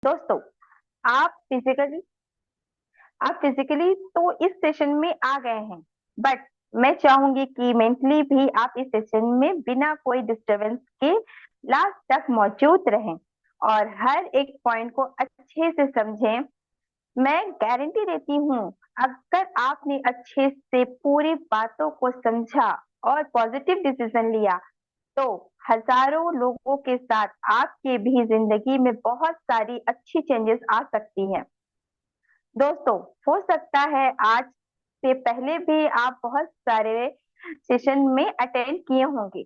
दोस्तों, आप फिजिकली आप फिजिकली तो इस सेशन में आ गए हैं, बट मैं चाहूंगी कि मेंटली भी आप इस सेशन में बिना कोई डिस्टरबेंस के लास्ट तक मौजूद रहें और हर एक पॉइंट को अच्छे से समझें। मैं गारंटी देती हूँ, अगर आपने अच्छे से पूरी बातों को समझा और पॉजिटिव डिसीजन लिया तो हजारों लोगों के साथ आपके भी जिंदगी में बहुत सारी अच्छी चेंजेस आ सकती हैं। दोस्तों, हो सकता है आज से पहले भी आप बहुत सारे सेशन में अटेंड किए होंगे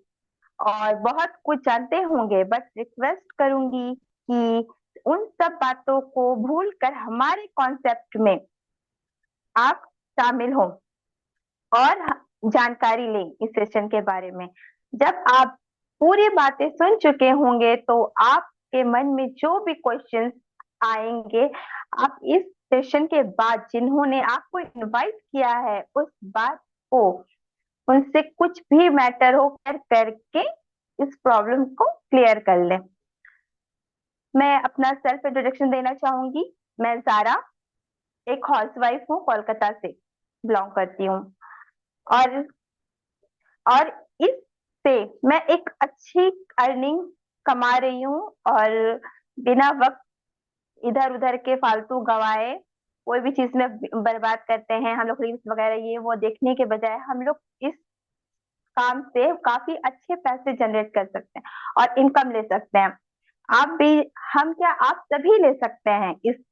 और बहुत कुछ जानते होंगे, बट रिक्वेस्ट करूंगी कि उन सब बातों को भूल कर हमारे कॉन्सेप्ट में आप शामिल हो और जानकारी लें इस सेशन के बारे में। जब आप पूरी बातें सुन चुके होंगे तो आपके मन में जो भी क्वेश्चंस आएंगे, आप इस सेशन के बाद जिन्होंने आपको इनवाइट किया है उस बात को उनसे कुछ भी मैटर हो कर करके इस प्रॉब्लम को क्लियर कर लें। मैं अपना सेल्फ इंट्रोडक्शन देना चाहूंगी। मैं जारा, एक हाउसवाइफ हूँ, कोलकाता से बिलोंग करती हूँ। और और इससे मैं एक अच्छी अर्निंग कमा रही हूँ और बिना वक्त इधर उधर के फालतू गवाए कोई भी चीज में बर्बाद करते हैं हम लोग, रील्स वगैरह ये वो देखने के बजाय हम लोग इस काम से काफी अच्छे पैसे जनरेट कर सकते हैं और इनकम ले सकते हैं। आप भी, हम क्या, आप सभी ले सकते हैं इस।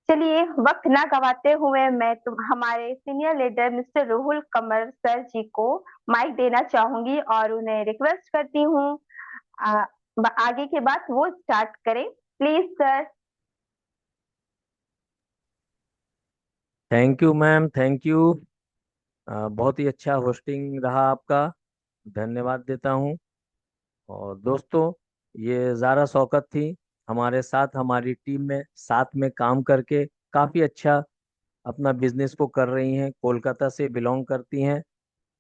चलिए, वक्त ना गवाते हुए मैं हमारे सीनियर लीडर मिस्टर रुहुल कमर सर जी को माइक देना चाहूंगी और उन्हें रिक्वेस्ट करती हूँ आ, आगे की बात वो स्टार्ट करें। Please sir. Thank you ma'am, thank you. बहुत ही अच्छा होस्टिंग रहा आपका। धन्यवाद देता हूँ। और दोस्तों, ये ज़ारा शौकत थी हमारे साथ, हमारी टीम में साथ में काम करके काफ़ी अच्छा अपना बिजनेस को कर रही हैं। कोलकाता से बिलोंग करती हैं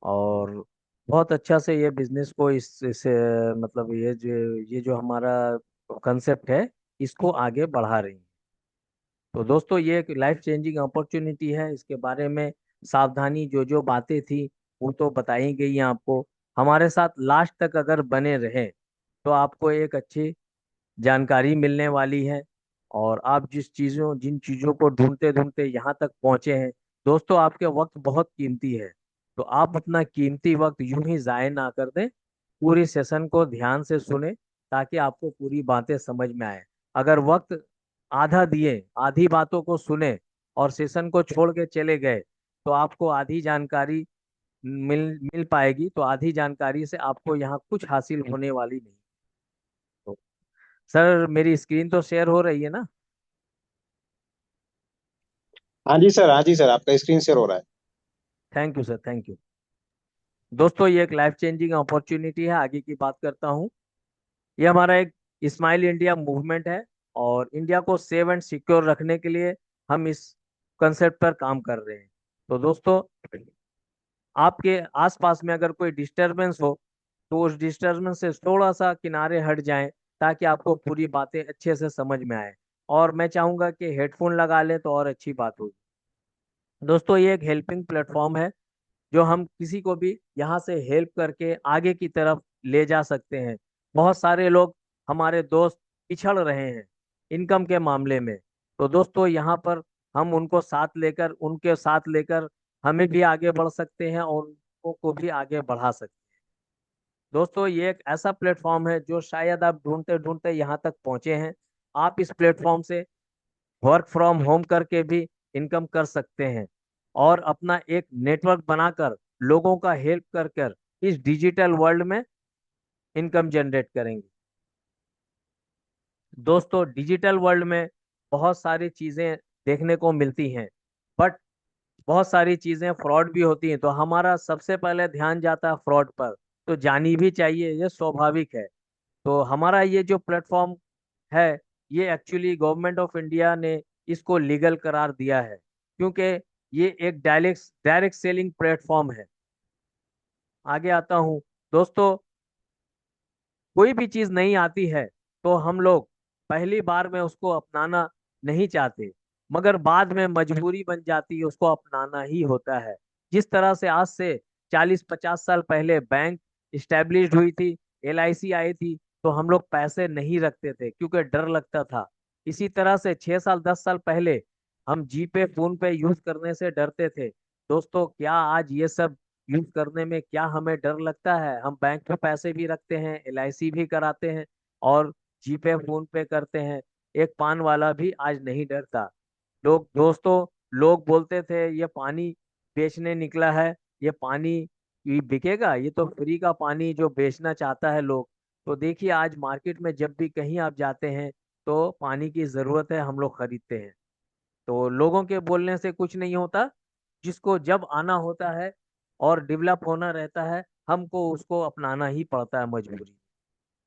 और बहुत अच्छा से ये बिजनेस को मतलब ये जो हमारा कंसेप्ट है इसको आगे बढ़ा रही हैं। तो दोस्तों, ये एक लाइफ चेंजिंग अपॉर्चुनिटी है। इसके बारे में सावधानी जो जो बातें थी वो तो बताई गई हैं आपको। हमारे साथ लास्ट तक अगर बने रहे तो आपको एक अच्छी जानकारी मिलने वाली है। और आप जिन चीज़ों को ढूंढते ढूंढते यहाँ तक पहुँचे हैं, दोस्तों आपके वक्त बहुत कीमती है। तो आप अपना कीमती वक्त यूं ही जाया ना कर दें। पूरी सेशन को ध्यान से सुने ताकि आपको पूरी बातें समझ में आए। अगर वक्त आधा दिए, आधी बातों को सुने और सेशन को छोड़ के चले गए तो आपको आधी जानकारी मिल मिल पाएगी, तो आधी जानकारी से आपको यहाँ कुछ हासिल होने वाली नहीं। तो सर, मेरी स्क्रीन तो शेयर हो रही है ना? हाँ जी सर, हाँ जी सर, आपका स्क्रीन शेयर हो रहा है। Thank you sir, thank you. दोस्तों, ये एक लाइफ चेंजिंग अपॉर्चुनिटी है। आगे की बात करता हूँ। ये हमारा एक स्माइल इंडिया मूवमेंट है और इंडिया को सेव एंड सिक्योर रखने के लिए हम इस कंसेप्ट पर काम कर रहे हैं। तो दोस्तों, आपके आसपास में अगर कोई डिस्टरबेंस हो तो उस डिस्टरबेंस से थोड़ा सा किनारे हट जाएं ताकि आपको पूरी बातें अच्छे से समझ में आए। और मैं चाहूंगा कि हेडफोन लगा लें तो और अच्छी बात होगी। दोस्तों, ये एक हेल्पिंग प्लेटफॉर्म है जो हम किसी को भी यहाँ से हेल्प करके आगे की तरफ ले जा सकते हैं। बहुत सारे लोग हमारे दोस्त पिछड़ रहे हैं इनकम के मामले में। तो दोस्तों, यहाँ पर हम उनके साथ लेकर हमें भी आगे बढ़ सकते हैं और उनको को भी आगे बढ़ा सकते हैं। दोस्तों, ये एक ऐसा प्लेटफॉर्म है जो शायद आप ढूंढते ढूंढते यहाँ तक पहुंचे हैं। आप इस प्लेटफॉर्म से वर्क फ्रॉम होम करके भी इनकम कर सकते हैं और अपना एक नेटवर्क बनाकर लोगों का हेल्प कर कर इस डिजिटल वर्ल्ड में इनकम जनरेट करेंगे। दोस्तों, डिजिटल वर्ल्ड में बहुत सारी चीजें देखने को मिलती हैं, बट बहुत सारी चीजें फ्रॉड भी होती हैं। तो हमारा सबसे पहले ध्यान जाता है फ्रॉड पर। तो जानी भी चाहिए, ये स्वाभाविक है। तो हमारा ये जो प्लेटफॉर्म है, ये एक्चुअली गवर्नमेंट ऑफ इंडिया ने इसको लीगल करार दिया है, क्योंकि ये एक डायरेक्ट डायरेक्ट सेलिंग प्लेटफॉर्म है। आगे आता हूँ। दोस्तों, कोई भी चीज नहीं आती है तो हम लोग पहली बार में उसको अपनाना नहीं चाहते, मगर बाद में मजबूरी बन जाती है, उसको अपनाना ही होता है। जिस तरह से आज से 40-50 साल पहले बैंक इस्टेब्लिश हुई थी, LIC आई थी, तो हम लोग पैसे नहीं रखते थे क्योंकि डर लगता था। इसी तरह से 6 साल 10 साल पहले हम जीपे फोन पे यूज करने से डरते थे। दोस्तों, क्या आज ये सब यूज करने में क्या हमें डर लगता है? हम बैंक में पैसे भी रखते हैं, LIC भी कराते हैं, और जीपे फोन पे करते हैं। एक पान वाला भी आज नहीं डरता। दोस्तों, लोग बोलते थे ये पानी बेचने निकला है, ये पानी ये बिकेगा, ये तो फ्री का पानी जो बेचना चाहता है लोग। तो देखिए, आज मार्केट में जब भी कहीं आप जाते हैं तो पानी की जरूरत है, हम लोग खरीदते हैं। तो लोगों के बोलने से कुछ नहीं होता। जिसको जब आना होता है और डेवलप होना रहता है, हमको उसको अपनाना ही पड़ता है मजबूरी।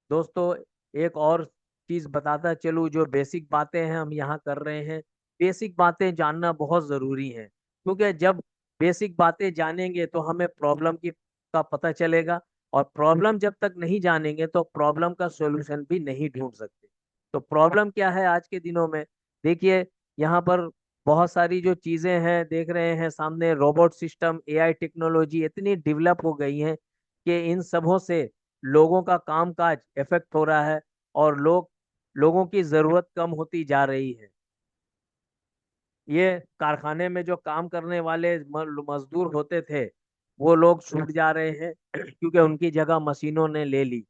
दोस्तों, एक और चीज बताता चलूँ, जो बेसिक बातें हैं हम यहाँ कर रहे हैं। बेसिक बातें जानना बहुत जरूरी है, क्योंकि जब बेसिक बातें जानेंगे तो हमें प्रॉब्लम की का पता चलेगा, और प्रॉब्लम जब तक नहीं जानेंगे तो प्रॉब्लम का सॉल्यूशन भी नहीं ढूंढ सकते। तो प्रॉब्लम क्या है आज के दिनों में? देखिए, यहाँ पर बहुत सारी जो चीजें हैं देख रहे हैं सामने, रोबोट सिस्टम, AI टेक्नोलॉजी इतनी डेवलप हो गई है कि इन सबों से लोगों का कामकाज इफेक्ट हो रहा है, और लोगों की जरूरत कम होती जा रही है। ये कारखाने में जो काम करने वाले मजदूर होते थे, वो लोग छूट जा रहे हैं क्योंकि उनकी जगह मशीनों ने ले ली।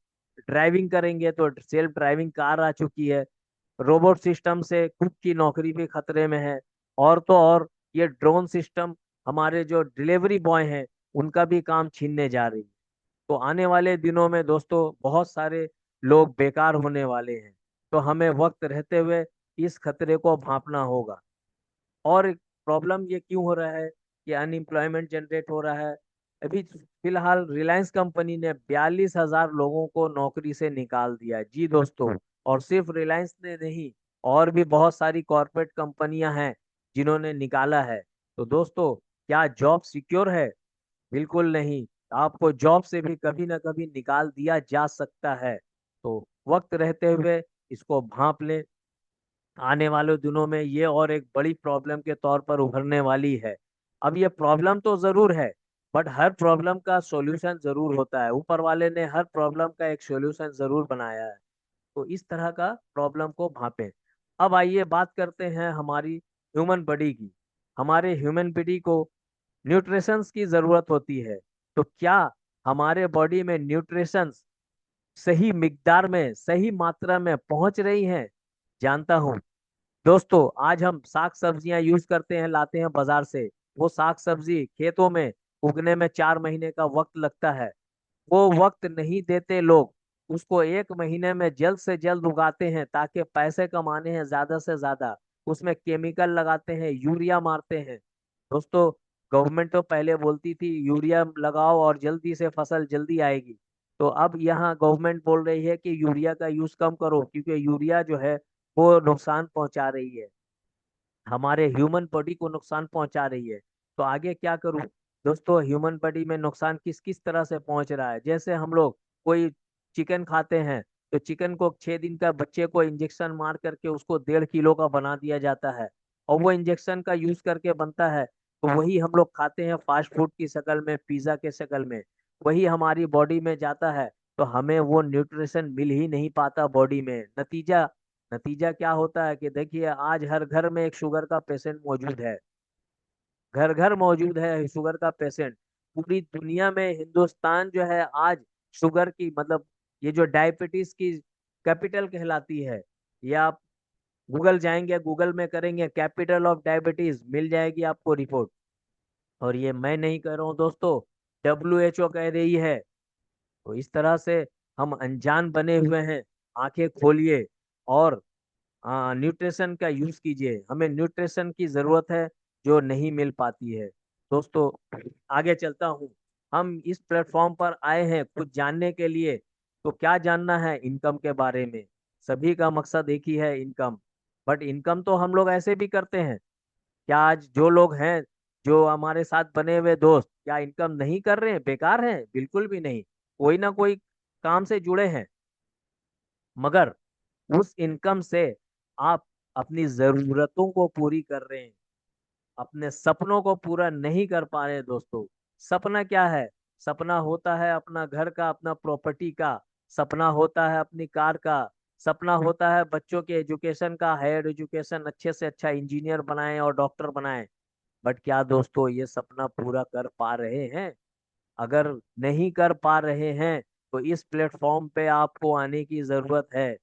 ड्राइविंग करेंगे तो सेल्फ ड्राइविंग कार आ चुकी है। रोबोट सिस्टम से कुक की नौकरी भी खतरे में है। और तो और, ये ड्रोन सिस्टम हमारे जो डिलीवरी बॉय हैं उनका भी काम छीनने जा रही है। तो आने वाले दिनों में दोस्तों बहुत सारे लोग बेकार होने वाले हैं। तो हमें वक्त रहते हुए इस खतरे को भांपना होगा। और प्रॉब्लम ये क्यों हो रहा है कि अनएम्प्लॉयमेंट जनरेट हो रहा है? अभी फिलहाल रिलायंस कंपनी ने 42,000 लोगों को नौकरी से निकाल दिया, जी दोस्तों। और सिर्फ रिलायंस ने नहीं, और भी बहुत सारी कॉरपोरेट कंपनियां हैं जिन्होंने निकाला है। तो दोस्तों, क्या जॉब सिक्योर है? बिल्कुल नहीं। आपको जॉब से भी कभी ना कभी निकाल दिया जा सकता है। तो वक्त रहते हुए इसको भांप लें। आने वाले दिनों में ये और एक बड़ी प्रॉब्लम के तौर पर उभरने वाली है। अब ये प्रॉब्लम तो जरूर है, बट हर प्रॉब्लम का सॉल्यूशन जरूर होता है। ऊपर वाले ने हर प्रॉब्लम का एक सॉल्यूशन जरूर बनाया है। तो इस तरह का प्रॉब्लम को भांपें। अब आइए बात करते हैं हमारी ह्यूमन बॉडी की। हमारे ह्यूमन बॉडी को न्यूट्रिशंस की जरूरत होती है। तो क्या हमारे बॉडी में न्यूट्रिशंस सही मिकदार में, सही मात्रा में पहुंच रही हैं? जानता हूं दोस्तों, आज हम साग सब्जियां यूज करते हैं, लाते हैं बाजार से। वो साग सब्जी खेतों में उगने में 4 महीने का वक्त लगता है। वो वक्त नहीं देते लोग, उसको 1 महीने में जल्द से जल्द उगाते हैं ताकि पैसे कमाने हैं ज्यादा से ज्यादा। उसमें केमिकल लगाते हैं, यूरिया मारते हैं। दोस्तों, गवर्नमेंट तो पहले बोलती थी यूरिया लगाओ और जल्दी से फसल जल्दी आएगी। तो अब यहाँ गवर्नमेंट बोल रही है कि यूरिया का यूज कम करो, क्योंकि यूरिया जो है वो नुकसान पहुंचा रही है, हमारे ह्यूमन बॉडी को नुकसान पहुंचा रही है। तो आगे क्या करूं? दोस्तों, ह्यूमन बॉडी में नुकसान किस किस तरह से पहुंच रहा है? जैसे हम लोग कोई चिकन खाते हैं, तो चिकन को 6 दिन का बच्चे को इंजेक्शन मार करके उसको 1.5 किलो का बना दिया जाता है, और वो इंजेक्शन का यूज करके बनता है। तो वही हम लोग खाते हैं फास्ट फूड की शक्ल में, पिज्जा के शक्ल में। वही हमारी बॉडी में जाता है, तो हमें वो न्यूट्रिशन मिल ही नहीं पाता बॉडी में। नतीजा नतीजा क्या होता है कि देखिए, आज हर घर में एक शुगर का पेशेंट मौजूद है। घर घर मौजूद है शुगर का पेशेंट। पूरी दुनिया में हिंदुस्तान जो है आज शुगर की, मतलब ये जो डायबिटीज की कैपिटल कहलाती है। ये आप गूगल जाएंगे, गूगल में करेंगे कैपिटल ऑफ डायबिटीज, मिल जाएगी आपको रिपोर्ट। और ये मैं नहीं कह रहा हूँ दोस्तों, WHO कह रही है। तो इस तरह से हम अनजान बने हुए हैं। आंखें खोलिए और न्यूट्रिशन का यूज कीजिए। हमें न्यूट्रिशन की जरूरत है जो नहीं मिल पाती है। दोस्तों, आगे चलता हूँ। हम इस प्लेटफॉर्म पर आए हैं कुछ जानने के लिए। तो क्या जानना है इनकम के बारे में? सभी का मकसद एक ही है, इनकम। बट इनकम तो हम लोग ऐसे भी करते हैं। क्या आज जो लोग हैं, जो हमारे साथ बने हुए दोस्त, क्या इनकम नहीं कर रहे हैं, बेकार हैं? बिल्कुल भी नहीं। कोई ना कोई काम से जुड़े हैं। मगर उस इनकम से आप अपनी जरूरतों को पूरी कर रहे हैं, अपने सपनों को पूरा नहीं कर पा रहे हैं दोस्तों। सपना क्या है? सपना होता है अपना घर का, अपना प्रॉपर्टी का। सपना होता है अपनी कार का। सपना होता है बच्चों के एजुकेशन का, हायर एजुकेशन, अच्छे से अच्छा इंजीनियर बनाएं और डॉक्टर बनाएं। बट क्या दोस्तों ये सपना पूरा कर पा रहे हैं? अगर नहीं कर पा रहे हैं तो इस प्लेटफॉर्म पे आपको आने की जरूरत है।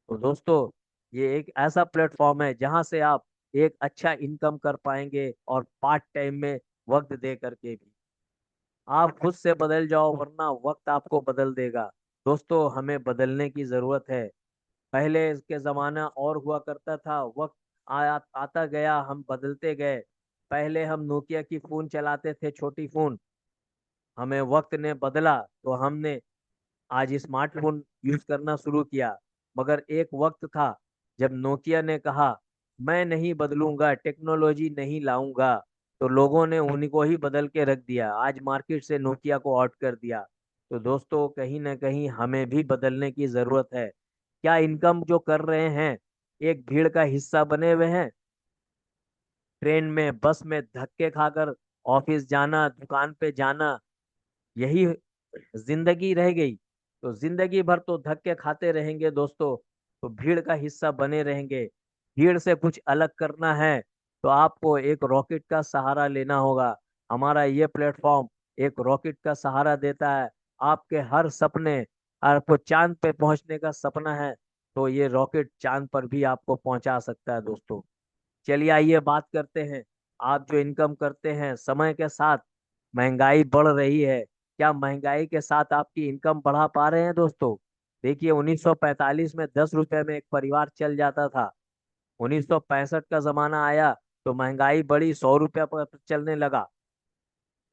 तो दोस्तों ये एक ऐसा प्लेटफॉर्म है जहां से आप एक अच्छा इनकम कर पाएंगे, और पार्ट टाइम में वक्त दे करके भी। आप खुद से बदल जाओ वरना वक्त आपको बदल देगा। दोस्तों हमें बदलने की जरूरत है। पहले के जमाना और हुआ करता था, वक्त आया आता गया, हम बदलते गए। पहले हम नोकिया की फोन चलाते थे, छोटी फोन। हमें वक्त ने बदला तो हमने आज स्मार्टफोन यूज करना शुरू किया। मगर एक वक्त था जब नोकिया ने कहा मैं नहीं बदलूंगा, टेक्नोलॉजी नहीं लाऊंगा, तो लोगों ने उन्हीं को ही बदल के रख दिया, आज मार्केट से नोकिया को आउट कर दिया। तो दोस्तों कहीं ना कहीं हमें भी बदलने की जरूरत है। क्या इनकम जो कर रहे हैं एक भीड़ का हिस्सा बने हुए हैं? ट्रेन में, बस में धक्के खाकर ऑफिस जाना, दुकान पे जाना, यही जिंदगी रह गई। तो जिंदगी भर तो धक्के खाते रहेंगे दोस्तों, तो भीड़ का हिस्सा बने रहेंगे। भीड़ से कुछ अलग करना है तो आपको एक रॉकेट का सहारा लेना होगा। हमारा ये प्लेटफॉर्म एक रॉकेट का सहारा देता है। आपके हर सपने, आपको चांद पे पहुंचने का सपना है तो ये रॉकेट चांद पर भी आपको पहुंचा सकता है दोस्तों। चलिए आइए बात करते हैं। आप जो इनकम करते हैं, समय के साथ महंगाई बढ़ रही है, क्या महंगाई के साथ आपकी इनकम बढ़ा पा रहे हैं दोस्तों? देखिए 1945 में 10 रुपए में एक परिवार चल जाता था। 1965 का जमाना आया तो महंगाई बढ़ी, 100 रुपया पर चलने लगा।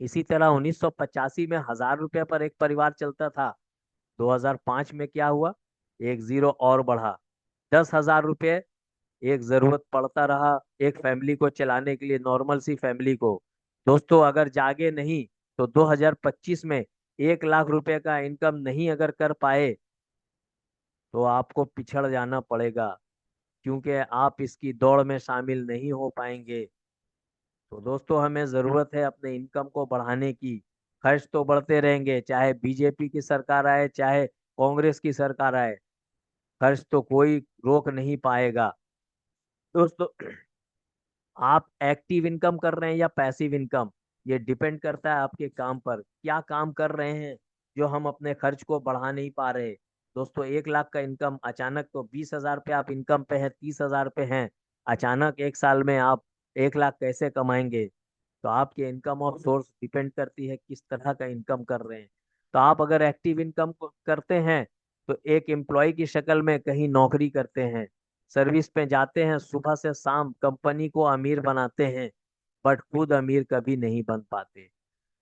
इसी तरह 1985 में 1000 रुपये पर एक परिवार चलता था। 2005 में क्या हुआ? एक जीरो और बढ़ा, 10,000 रुपये एक जरूरत पड़ता रहा एक फैमिली को चलाने के लिए, नॉर्मल सी फैमिली को। दोस्तों अगर जागे नहीं तो 2025 में 1 लाख रुपए का इनकम नहीं अगर कर पाए तो आपको पिछड़ जाना पड़ेगा, क्योंकि आप इसकी दौड़ में शामिल नहीं हो पाएंगे। तो दोस्तों हमें जरूरत है अपने इनकम को बढ़ाने की। खर्च तो बढ़ते रहेंगे, चाहे बीजेपी की सरकार आए चाहे कांग्रेस की सरकार आए, खर्च तो कोई रोक नहीं पाएगा। दोस्तों आप एक्टिव इनकम कर रहे हैं या पैसिव इनकम, ये डिपेंड करता है आपके काम पर। क्या काम कर रहे हैं जो हम अपने खर्च को बढ़ा नहीं पा रहे? दोस्तों 1 लाख का इनकम अचानक, तो 20,000 पे आप इनकम पे है, 30,000 पे हैं, अचानक एक साल में आप 1 लाख कैसे कमाएंगे? तो आपके इनकम ऑफ सोर्स डिपेंड करती है किस तरह का इनकम कर रहे हैं। तो आप अगर एक्टिव इनकम करते हैं तो एक एम्प्लॉय की शक्ल में कहीं नौकरी करते हैं, सर्विस पे जाते हैं, सुबह से शाम कंपनी को अमीर बनाते हैं, बट खुद अमीर कभी नहीं बन पाते।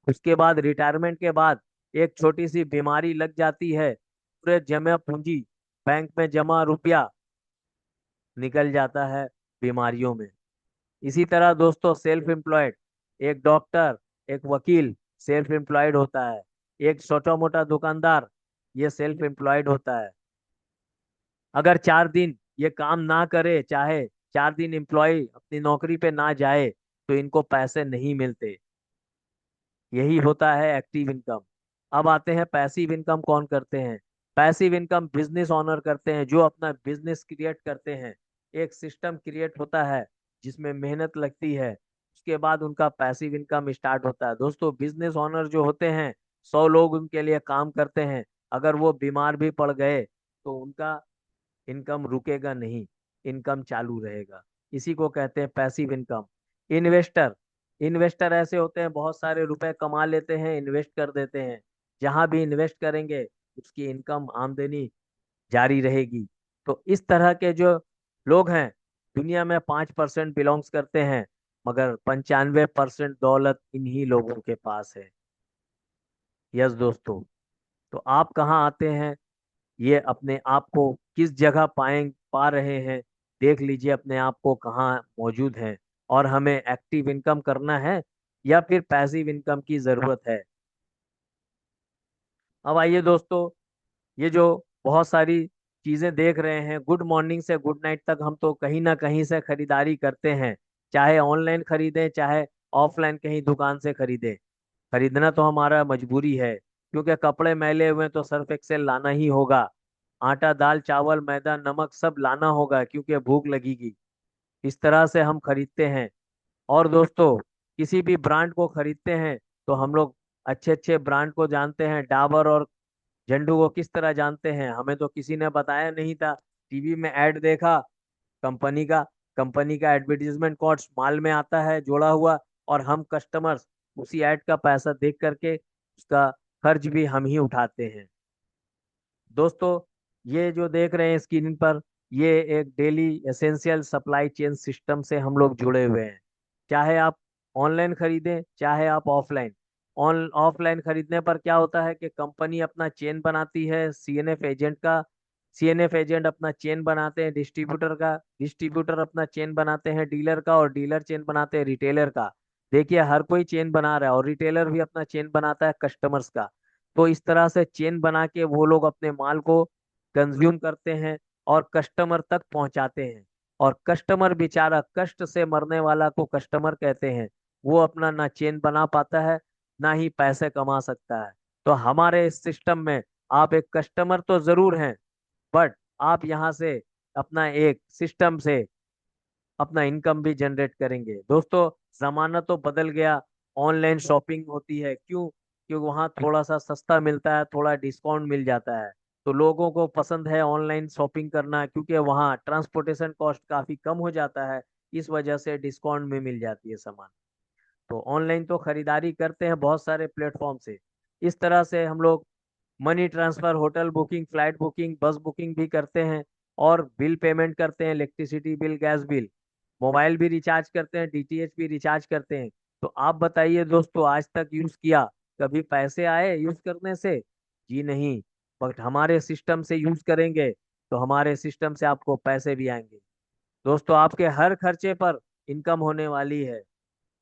उसके बाद रिटायरमेंट के बाद एक छोटी सी बीमारी लग जाती है, पूरे जमा पूंजी, बैंक में जमा रुपया निकल जाता है बीमारियों में। इसी तरह दोस्तों सेल्फ एम्प्लॉयड, एक डॉक्टर, एक वकील सेल्फ एम्प्लॉयड होता है। एक छोटा मोटा दुकानदार ये सेल्फ एम्प्लॉयड होता है। अगर 4 दिन ये काम ना करे, चाहे 4 दिन एम्प्लॉय अपनी नौकरी पे ना जाए, तो इनको पैसे नहीं मिलते। यही होता है एक्टिव इनकम। अब आते हैं पैसिव इनकम कौन करते हैं। पैसिव इनकम बिजनेस ओनर करते हैं, जो अपना बिजनेस क्रिएट करते हैं। एक सिस्टम क्रिएट होता है जिसमें मेहनत लगती है, उसके बाद उनका पैसिव इनकम स्टार्ट होता है। दोस्तों बिजनेस ओनर जो होते हैं, 100 लोग उनके लिए काम करते हैं, अगर वो बीमार भी पड़ गए तो उनका इनकम रुकेगा नहीं, इनकम चालू रहेगा। इसी को कहते हैं पैसिव इनकम। इन्वेस्टर, इन्वेस्टर ऐसे होते हैं बहुत सारे रुपए कमा लेते हैं, इन्वेस्ट कर देते हैं, जहां भी इन्वेस्ट करेंगे उसकी इनकम, आमदनी जारी रहेगी। तो इस तरह के जो लोग हैं दुनिया में 5% बिलोंग्स करते हैं, मगर 95% दौलत इन्हीं लोगों के पास है। यस दोस्तों, तो आप कहाँ आते हैं, ये अपने आप को किस जगह पा रहे हैं, देख लीजिए अपने आप को कहाँ मौजूद हैं। और हमें एक्टिव इनकम करना है या फिर पैसिव इनकम की जरूरत है? अब आइए दोस्तों, ये जो बहुत सारी चीजें देख रहे हैं, गुड मॉर्निंग से गुड नाइट तक हम तो कहीं ना कहीं से खरीदारी करते हैं, चाहे ऑनलाइन खरीदें चाहे ऑफलाइन कहीं दुकान से खरीदें। खरीदना तो हमारा मजबूरी है, क्योंकि कपड़े मैले हुए हैं तो सर्फ एक्सेल लाना ही होगा। आटा दाल चावल मैदा नमक सब लाना होगा, क्योंकि भूख लगेगी। इस तरह से हम खरीदते हैं। और दोस्तों, किसी भी ब्रांड को खरीदते हैं तो हम लोग अच्छे अच्छे ब्रांड को जानते हैं। डाबर और झंडू को किस तरह जानते हैं? हमें तो किसी ने बताया नहीं था, टीवी में ऐड देखा कंपनी का, कंपनी का एडवर्टीजमेंट कोड माल में आता है जोड़ा हुआ, और हम कस्टमर्स उसी ऐड का पैसा देख करके उसका खर्च भी हम ही उठाते हैं। दोस्तों, ये जो देख रहे हैं स्क्रीन पर, ये एक daily essential supply chain system से हम लोग जुड़े हुए हैं। चाहे आप ऑनलाइन खरीदें चाहे आप ऑफलाइन। ऑन ऑफलाइन खरीदने पर क्या होता है कि कंपनी अपना चेन बनाती है सीएनएफ एजेंट का, सीएनएफ एजेंट अपना चेन बनाते हैं डिस्ट्रीब्यूटर का, डिस्ट्रीब्यूटर अपना चेन बनाते हैं डीलर का, और डीलर चेन बनाते हैं रिटेलर का। देखिए, हर कोई चेन बना रहा है, और रिटेलर भी अपना चेन बनाता है कस्टमर्स का। तो इस तरह से चेन बना के वो लोग अपने माल को कंज्यूम करते हैं और कस्टमर तक पहुंचाते हैं। और कस्टमर बेचारा, कष्ट से मरने वाला को कस्टमर कहते हैं, वो अपना ना चेन बना पाता है ना ही पैसे कमा सकता है। तो हमारे इस सिस्टम में आप एक कस्टमर तो जरूर हैं, बट आप यहाँ से अपना एक सिस्टम से अपना इनकम भी जनरेट करेंगे। दोस्तों, जमाना तो बदल गया, ऑनलाइन शॉपिंग होती है, क्यों? क्योंकि वहाँ थोड़ा सा सस्ता मिलता है, थोड़ा डिस्काउंट मिल जाता है। तो लोगों को पसंद है ऑनलाइन शॉपिंग करना, क्योंकि वहाँ ट्रांसपोर्टेशन कॉस्ट काफी कम हो जाता है, इस वजह से डिस्काउंट में मिल जाती है सामान। तो ऑनलाइन तो खरीदारी करते हैं बहुत सारे प्लेटफॉर्म से। इस तरह से हम लोग money transfer, hotel booking, flight booking, बस बुकिंग भी करते हैं, और बिल पेमेंट करते हैं, electricity bill, gas bill, mobile भी रिचार्ज करते हैं, डीटीएच भी रिचार्ज करते हैं। तो आप बताइए दोस्तों, आज तक यूज किया, कभी पैसे आए यूज करने से? जी नहीं। बट हमारे सिस्टम से यूज करेंगे तो हमारे सिस्टम से आपको पैसे भी आएंगे। दोस्तों, आपके हर खर्चे पर इनकम होने वाली है।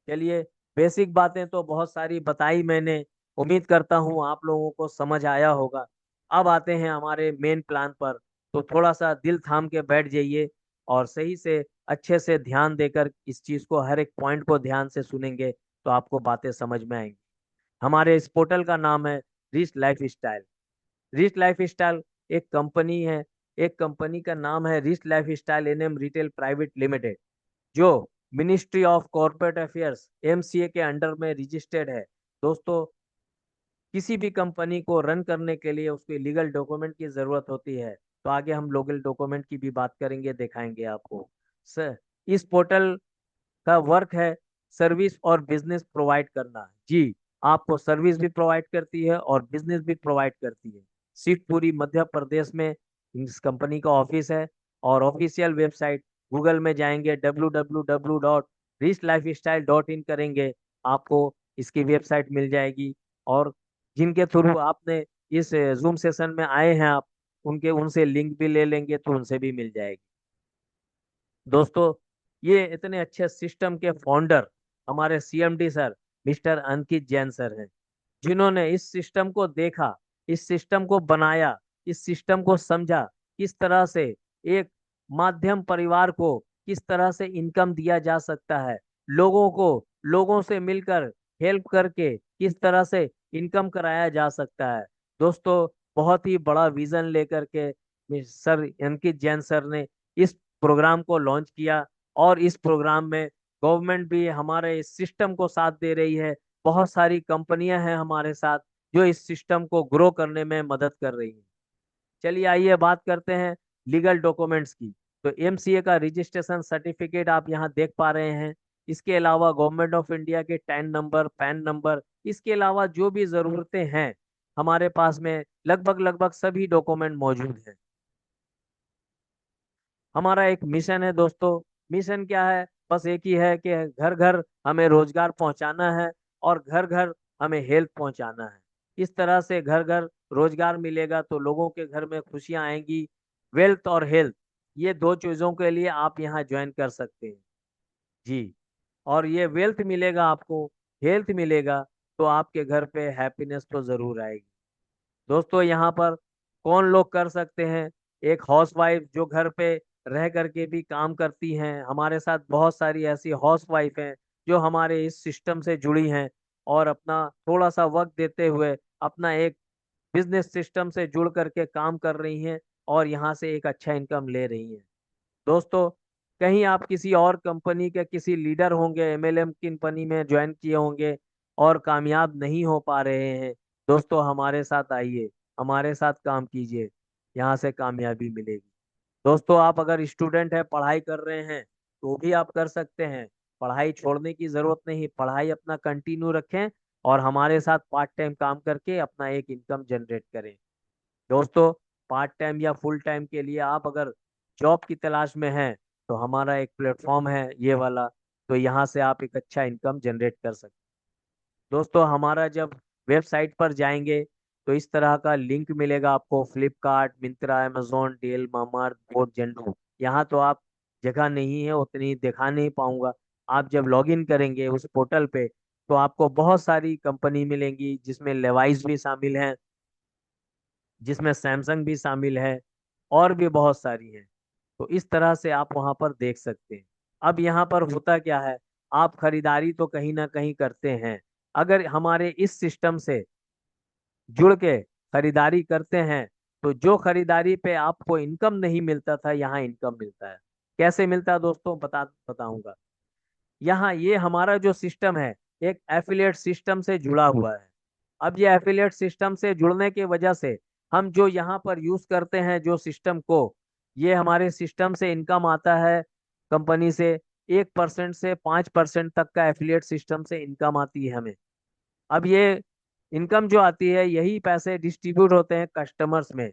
चलिए, बेसिक बातें तो बहुत सारी बताई मैंने, उम्मीद करता हूँ आप लोगों को समझ आया होगा। अब आते हैं हमारे मेन प्लान पर। तो थोड़ा सा दिल थाम के बैठ जाइए, और सही से अच्छे से ध्यान देकर इस चीज को, हर एक पॉइंट को ध्यान से सुनेंगे तो आपको बातें समझ में आएंगी। हमारे इस पोर्टल का नाम है rich life style. Rich life style एक कंपनी है, एक कंपनी का नाम है rich life style NM retail private limited, जो ministry of corporate affairs MCA के अंडर में रजिस्टर्ड है। दोस्तों, किसी भी कंपनी को रन करने के लिए उसके लीगल डॉक्यूमेंट की जरूरत होती है। तो आगे हम लीगल डॉक्यूमेंट की भी बात करेंगे, दिखाएंगे आपको। सर, इस पोर्टल का वर्क है सर्विस और बिजनेस प्रोवाइड करना। जी, आपको सर्विस भी प्रोवाइड करती है और बिजनेस भी प्रोवाइड करती है। शिवपुरी मध्य प्रदेश में इस कंपनी का ऑफिस है। और ऑफिशियल वेबसाइट, गूगल में जाएंगे www.richlifestyle.in करेंगे, आपको इसकी वेबसाइट मिल जाएगी। और जिनके थ्रू आपने इस जूम सेशन में आए हैं आप, उनके उनसे लिंक भी ले लेंगे तो उनसे भी मिल जाएगी। दोस्तों, ये इतने अच्छे सिस्टम के फाउंडर हमारे सीएमडी सर मिस्टर अंकित जैन सर हैं, जिन्होंने इस सिस्टम को देखा, इस सिस्टम को बनाया, इस सिस्टम को समझा, किस तरह से एक माध्यम परिवार को किस तरह से इनकम दिया जा सकता है, लोगों को लोगों से मिलकर हेल्प करके किस तरह से इनकम कराया जा सकता है। दोस्तों, बहुत ही बड़ा विजन लेकर के सर अंकित जैन सर ने इस प्रोग्राम को लॉन्च किया। और इस प्रोग्राम में गवर्नमेंट भी हमारे इस सिस्टम को साथ दे रही है। बहुत सारी कंपनियां हैं हमारे साथ जो इस सिस्टम को ग्रो करने में मदद कर रही हैं। चलिए, आइए बात करते हैं लीगल डॉक्यूमेंट्स की। तो एमसीए का रजिस्ट्रेशन सर्टिफिकेट आप यहाँ देख पा रहे हैं। इसके अलावा गवर्नमेंट ऑफ इंडिया के टैन नंबर, पैन नंबर, इसके अलावा जो भी जरूरतें हैं हमारे पास में, लगभग लगभग सभी डॉक्यूमेंट मौजूद हैं। हमारा एक मिशन है दोस्तों। मिशन क्या है? बस एक ही है कि घर घर हमें रोजगार पहुंचाना है, और घर घर हमें हेल्थ पहुंचाना है। इस तरह से घर घर रोजगार मिलेगा तो लोगों के घर में खुशियां आएंगी। वेल्थ और हेल्थ, ये दो चीजों के लिए आप यहाँ ज्वाइन कर सकते हैं। जी, और ये वेल्थ मिलेगा आपको, हेल्थ मिलेगा, तो आपके घर पे हैप्पीनेस तो जरूर आएगी। दोस्तों, यहाँ पर कौन लोग कर सकते हैं? एक हाउसवाइफ जो घर पे रह करके भी काम करती हैं, हमारे साथ बहुत सारी ऐसी हाउसवाइफ हैं जो हमारे इस सिस्टम से जुड़ी हैं और अपना थोड़ा सा वक्त देते हुए अपना एक बिजनेस सिस्टम से जुड़ करके काम कर रही हैं और यहाँ से एक अच्छा इनकम ले रही हैं। दोस्तों, कहीं आप किसी और कंपनी के किसी लीडर होंगे, एमएलएम कंपनी में ज्वाइन किए होंगे और कामयाब नहीं हो पा रहे हैं, दोस्तों हमारे साथ आइए, हमारे साथ काम कीजिए, यहाँ से कामयाबी मिलेगी। दोस्तों, आप अगर स्टूडेंट है, पढ़ाई कर रहे हैं, तो भी आप कर सकते हैं। पढ़ाई छोड़ने की जरूरत नहीं, पढ़ाई अपना कंटिन्यू रखें और हमारे साथ पार्ट टाइम काम करके अपना एक इनकम जनरेट करें। दोस्तों, पार्ट टाइम या फुल टाइम के लिए आप अगर जॉब की तलाश में हैं, तो हमारा एक प्लेटफॉर्म है ये वाला, तो यहाँ से आप एक अच्छा इनकम जनरेट कर सकते हैं। दोस्तों, हमारा जब वेबसाइट पर जाएंगे तो इस तरह का लिंक मिलेगा आपको, Flipkart, Myntra, Amazon, Dell, Mamaearth, boAt, जेंडो। यहाँ तो आप जगह नहीं है उतनी दिखा नहीं पाऊंगा। आप जब लॉगिन करेंगे उस पोर्टल पे तो आपको बहुत सारी कंपनी मिलेंगी, जिसमें लेवाइस भी शामिल है, जिसमें सैमसंग भी शामिल है और भी बहुत सारी हैं। तो इस तरह से आप वहां पर देख सकते हैं। अब यहाँ पर होता क्या है, आप खरीदारी तो कहीं ना कहीं करते हैं। अगर हमारे इस सिस्टम से जुड़ के खरीदारी करते हैं तो जो खरीदारी पे आपको इनकम नहीं मिलता था, यहाँ इनकम मिलता है। कैसे मिलता है दोस्तों, बताऊंगा। यहाँ ये हमारा जो सिस्टम है एक एफिलिएट सिस्टम से जुड़ा हुआ है। अब ये एफिलिएट सिस्टम से जुड़ने की वजह से हम जो यहाँ पर यूज करते हैं जो सिस्टम को, ये हमारे सिस्टम से इनकम आता है कंपनी से। 1% से 5% तक का एफिलिएट सिस्टम से इनकम आती है हमें। अब ये इनकम जो आती है, यही पैसे डिस्ट्रीब्यूट होते हैं कस्टमर्स में,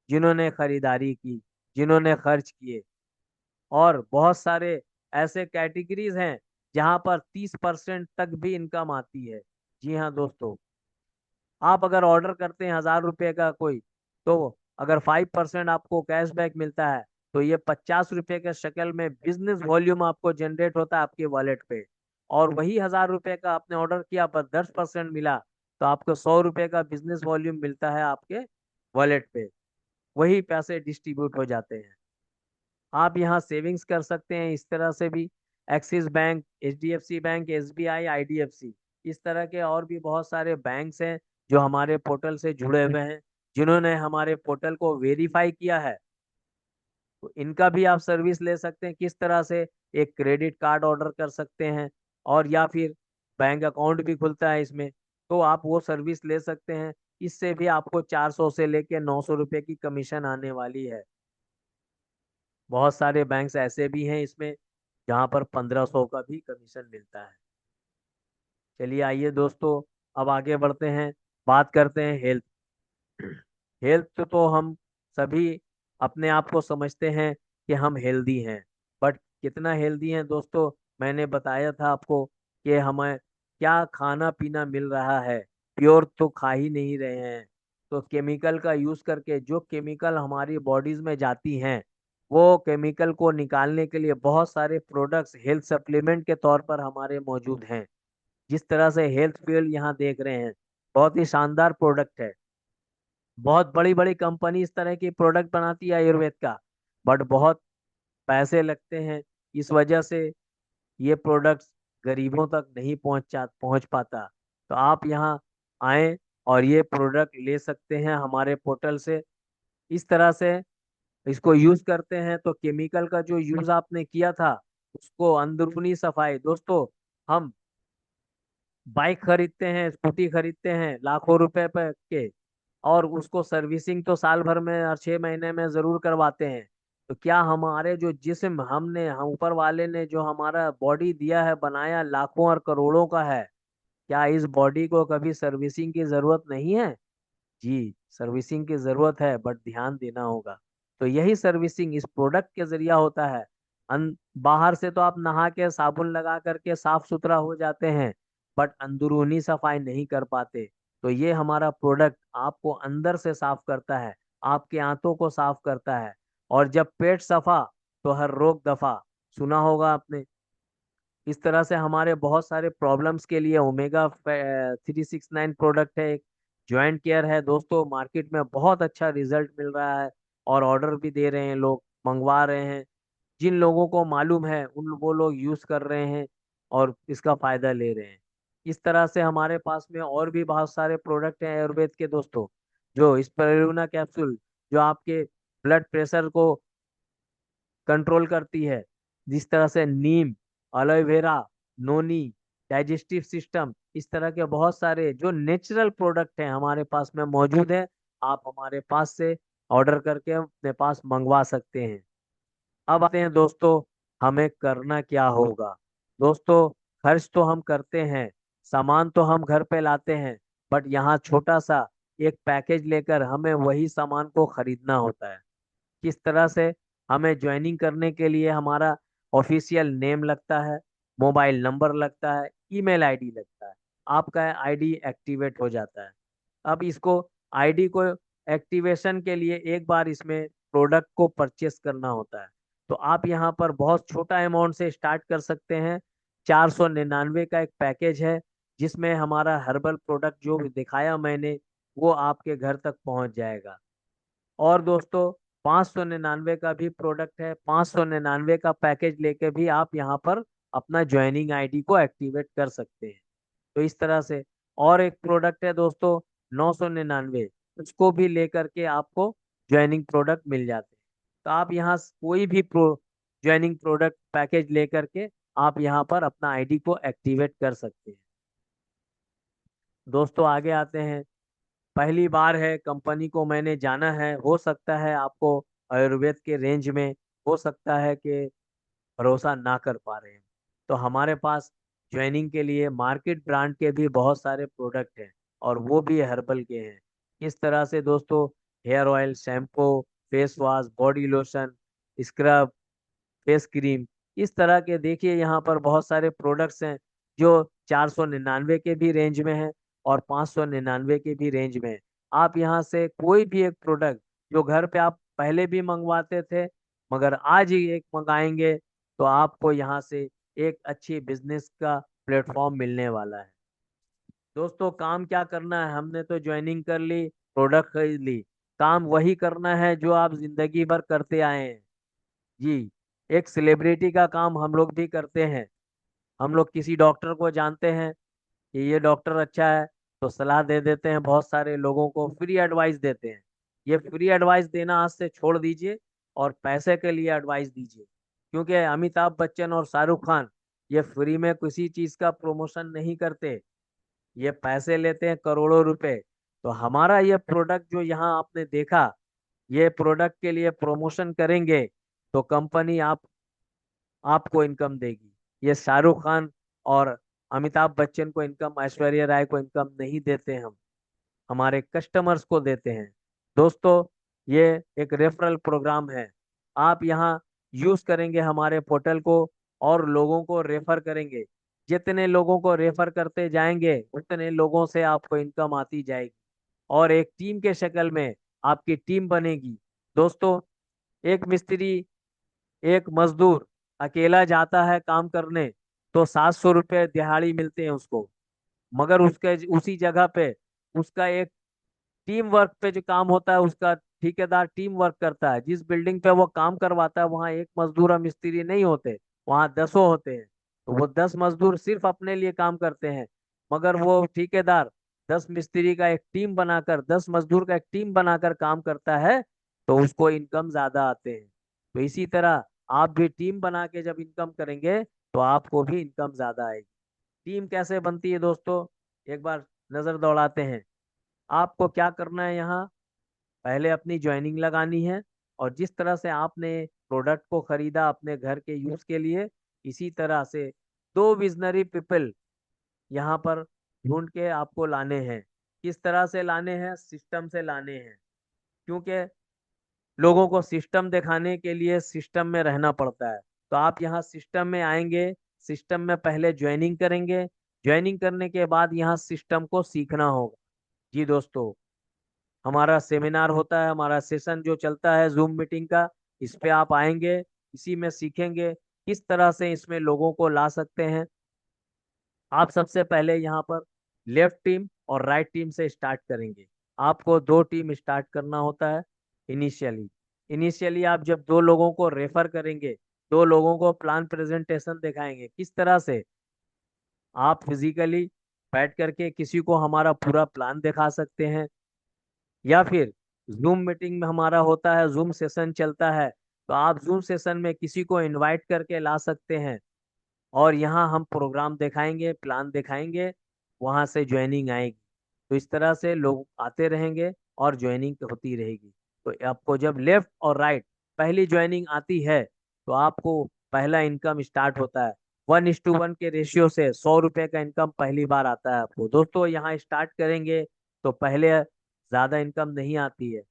जिन्होंने खरीदारी की, जिन्होंने खर्च किए। और बहुत सारे ऐसे कैटेगरीज हैं जहां पर 30% तक भी इनकम आती है। जी हाँ दोस्तों, आप अगर ऑर्डर करते हैं 1,000 रुपये का कोई, तो अगर 5% आपको कैशबैक मिलता है, तो ये 50 रुपये के शक्ल में बिजनेस वॉल्यूम आपको जनरेट होता है आपके वॉलेट पे। और वही 1,000 रुपये का आपने ऑर्डर किया पर 10% मिला, तो आपको 100 रुपये का बिजनेस वॉल्यूम मिलता है आपके वॉलेट पे। वही पैसे डिस्ट्रीब्यूट हो जाते हैं। आप यहाँ सेविंग्स कर सकते हैं इस तरह से भी। Axis bank, HDFC bank, SBI, IDFC, इस तरह के और भी बहुत सारे बैंक्स हैं जो हमारे पोर्टल से जुड़े हुए हैं, जिन्होंने हमारे पोर्टल को वेरीफाई किया है। तो इनका भी आप सर्विस ले सकते हैं। किस तरह से, एक क्रेडिट कार्ड ऑर्डर कर सकते हैं और या फिर बैंक अकाउंट भी खुलता है इसमें, तो आप वो सर्विस ले सकते हैं। इससे भी आपको 400 से लेके 900 रुपये की कमीशन आने वाली है। बहुत सारे बैंक्स ऐसे भी हैं इसमें जहाँ पर 1,500 का भी कमीशन मिलता है। चलिए आइए दोस्तों, अब आगे बढ़ते हैं, बात करते हैं हेल्थ। हेल्थ तो हम सभी अपने आप को समझते हैं कि हम हेल्दी हैं, बट कितना हेल्दी हैं दोस्तों, मैंने बताया था आपको कि हमें क्या खाना पीना मिल रहा है, प्योर तो खा ही नहीं रहे हैं। तो केमिकल का यूज करके जो केमिकल हमारी बॉडीज में जाती हैं, वो केमिकल को निकालने के लिए बहुत सारे प्रोडक्ट्स हेल्थ सप्लीमेंट के तौर पर हमारे मौजूद हैं। जिस तरह से हेल्थ फ्यूल यहाँ देख रहे हैं, बहुत ही शानदार प्रोडक्ट है। बहुत बड़ी बड़ी कंपनी इस तरह की प्रोडक्ट बनाती है आयुर्वेद का, बट बहुत पैसे लगते हैं। इस वजह से ये प्रोडक्ट्स गरीबों तक नहीं पहुंच पाता। तो आप यहाँ आए और ये प्रोडक्ट ले सकते हैं हमारे पोर्टल से। इस तरह से इसको यूज करते हैं तो केमिकल का जो यूज आपने किया था, उसको अंदरूनी सफाई। दोस्तों, हम बाइक खरीदते हैं, स्कूटी खरीदते हैं लाखों रुपए पे के, और उसको सर्विसिंग तो साल भर में और 6 महीने में जरूर करवाते हैं। तो क्या हमारे जो जिस्म हम ऊपर वाले ने जो हमारा बॉडी दिया है, बनाया लाखों और करोड़ों का है, क्या इस बॉडी को कभी सर्विसिंग की जरूरत नहीं है? जी, सर्विसिंग की जरूरत है, बट ध्यान देना होगा। तो यही सर्विसिंग इस प्रोडक्ट के जरिया होता है। बाहर से तो आप नहा के साबुन लगा करके साफ सुथरा हो जाते हैं, बट अंदरूनी सफाई नहीं कर पाते। तो ये हमारा प्रोडक्ट आपको अंदर से साफ करता है, आपके आंतों को साफ करता है। और जब पेट सफा तो हर रोग दफा, सुना होगा आपने। इस तरह से हमारे बहुत सारे प्रॉब्लम्स के लिए ओमेगा 369 प्रोडक्ट है, एक जॉइंट केयर है दोस्तों, मार्केट में बहुत अच्छा रिजल्ट मिल रहा है। और ऑर्डर भी दे रहे हैं, लोग मंगवा रहे हैं। जिन लोगों को मालूम है उन वो लोग यूज कर रहे हैं और इसका फायदा ले रहे हैं। इस तरह से हमारे पास में और भी बहुत सारे प्रोडक्ट हैं आयुर्वेद के दोस्तों, जो स्पिरुलिना कैप्सूल जो आपके ब्लड प्रेशर को कंट्रोल करती है। जिस तरह से नीम, एलोवेरा, नोनी, डाइजेस्टिव सिस्टम, इस तरह के बहुत सारे जो नेचुरल प्रोडक्ट हैं हमारे पास में मौजूद है। आप हमारे पास से ऑर्डर करके अपने पास मंगवा सकते हैं। अब आते हैं दोस्तों, हमें करना क्या होगा। दोस्तों, खर्च तो हम करते हैं, सामान तो हम घर पे लाते हैं, बट यहाँ छोटा सा एक पैकेज लेकर हमें वही सामान को खरीदना होता है। किस तरह से? हमें ज्वाइनिंग करने के लिए हमारा ऑफिशियल नेम लगता है, मोबाइल नंबर लगता है, ईमेल आईडी लगता है। आपका आईडी एक्टिवेट हो जाता है। अब इसको आईडी को एक्टिवेशन के लिए एक बार इसमें प्रोडक्ट को परचेस करना होता है। तो आप यहाँ पर बहुत छोटा अमाउंट से स्टार्ट कर सकते हैं। 499 का एक पैकेज है, जिसमें हमारा हर्बल प्रोडक्ट जो दिखाया मैंने वो आपके घर तक पहुंच जाएगा। और दोस्तों, 599 का भी प्रोडक्ट है। 599 का पैकेज लेके भी आप यहाँ पर अपना ज्वाइनिंग आईडी को एक्टिवेट कर सकते हैं। तो इस तरह से और एक प्रोडक्ट है दोस्तों, 999, उसको भी लेकर के आपको ज्वाइनिंग प्रोडक्ट मिल जाते हैं। तो आप यहाँ कोई भी ज्वाइनिंग प्रोडक्ट पैकेज लेकर के आप यहाँ पर अपना आईडी को एक्टिवेट कर सकते हैं। दोस्तों, आगे आते हैं। पहली बार है कंपनी को मैंने जाना है, हो सकता है आपको आयुर्वेद के रेंज में हो सकता है कि भरोसा ना कर पा रहे हैं। तो हमारे पास ज्वाइनिंग के लिए मार्केट ब्रांड के भी बहुत सारे प्रोडक्ट हैं, और वो भी हर्बल के हैं। इस तरह से दोस्तों, hair oil, shampoo, face wash, body lotion, scrub, face cream, इस तरह के देखिए यहाँ पर बहुत सारे प्रोडक्ट्स हैं जो 499 के भी रेंज में हैं और 599 के भी रेंज में हैं। आप यहाँ से कोई भी एक प्रोडक्ट जो घर पे आप पहले भी मंगवाते थे मगर आज ही एक मंगाएंगे, तो आपको यहाँ से एक अच्छी बिजनेस का प्लेटफॉर्म मिलने वाला है। दोस्तों, काम क्या करना है? हमने तो ज्वाइनिंग कर ली, प्रोडक्ट खरीद ली। काम वही करना है जो आप जिंदगी भर करते आए हैं। जी, एक सेलिब्रिटी का काम हम लोग भी करते हैं। हम लोग किसी डॉक्टर को जानते हैं कि ये डॉक्टर अच्छा है, तो सलाह दे देते हैं, बहुत सारे लोगों को फ्री एडवाइस देते हैं। ये फ्री एडवाइस देना आज से छोड़ दीजिए और पैसे के लिए एडवाइस दीजिए, क्योंकि अमिताभ बच्चन और शाहरुख खान ये फ्री में किसी चीज का प्रमोशन नहीं करते, ये पैसे लेते हैं करोड़ों रुपए। तो हमारा ये प्रोडक्ट जो यहाँ आपने देखा, ये प्रोडक्ट के लिए प्रमोशन करेंगे तो कंपनी आपको इनकम देगी। ये शाहरुख खान और अमिताभ बच्चन को इनकम, ऐश्वर्या राय को इनकम नहीं देते हम, हमारे कस्टमर्स को देते हैं। दोस्तों, ये एक रेफरल प्रोग्राम है। आप यहाँ यूज करेंगे हमारे पोर्टल को और लोगों को रेफर करेंगे। जितने लोगों को रेफर करते जाएंगे उतने लोगों से आपको इनकम आती जाएगी, और एक टीम के शक्ल में आपकी टीम बनेगी। दोस्तों, एक मिस्त्री, एक मजदूर अकेला जाता है काम करने तो 700 रुपये दिहाड़ी मिलते हैं उसको, मगर उसके उसी जगह पे उसका एक टीम वर्क पे जो काम होता है, उसका ठेकेदार टीम वर्क करता है। जिस बिल्डिंग पे वो काम करवाता है वहाँ एक मजदूर और मिस्त्री नहीं होते, वहाँ दसों होते हैं। तो वो 10 मजदूर सिर्फ अपने लिए काम करते हैं, मगर वो ठेकेदार 10 मिस्त्री का एक टीम बनाकर, 10 मजदूर का एक टीम बनाकर काम करता है, तो उसको इनकम ज्यादा आते हैं। तो इसी तरह आप भी टीम बना के जब इनकम करेंगे तो आपको भी इनकम ज्यादा आएगी। टीम कैसे बनती है दोस्तों, एक बार नजर दौड़ाते हैं। आपको क्या करना है यहाँ, पहले अपनी ज्वाइनिंग लगानी है, और जिस तरह से आपने प्रोडक्ट को खरीदा अपने घर के यूज के लिए, इसी तरह से दो विजनरी पीपल यहाँ पर ढूंढ के आपको लाने हैं। किस तरह से लाने हैं? सिस्टम से लाने हैं, क्योंकि लोगों को सिस्टम दिखाने के लिए सिस्टम में रहना पड़ता है। तो आप यहाँ सिस्टम में आएंगे, सिस्टम में पहले ज्वाइनिंग करेंगे, ज्वाइनिंग करने के बाद यहाँ सिस्टम को सीखना होगा। जी दोस्तों, हमारा सेमिनार होता है, हमारा सेशन जो चलता है जूम मीटिंग का, इस पे आप आएंगे, इसी में सीखेंगे किस तरह से इसमें लोगों को ला सकते हैं। आप सबसे पहले यहाँ पर लेफ्ट टीम और राइट टीम से स्टार्ट करेंगे। आपको दो टीम स्टार्ट करना होता है इनिशियली। इनिशियली आप जब 2 लोगों को रेफर करेंगे, 2 लोगों को प्लान प्रेजेंटेशन दिखाएंगे, किस तरह से आप फिजिकली बैठ करके किसी को हमारा पूरा प्लान दिखा सकते हैं, या फिर जूम मीटिंग में हमारा होता है, जूम सेशन चलता है, तो आप जूम सेशन में किसी को इनवाइट करके ला सकते हैं और यहाँ हम प्रोग्राम दिखाएंगे, प्लान दिखाएंगे, वहां से ज्वाइनिंग आएगी। तो इस तरह से लोग आते रहेंगे और ज्वाइनिंग होती रहेगी। तो आपको जब लेफ्ट और राइट पहली ज्वाइनिंग आती है तो आपको पहला इनकम स्टार्ट होता है। 1:1 के रेशियो से 100 रुपये का इनकम पहली बार आता है आपको। दोस्तों यहाँ स्टार्ट करेंगे तो पहले ज्यादा इनकम नहीं आती है,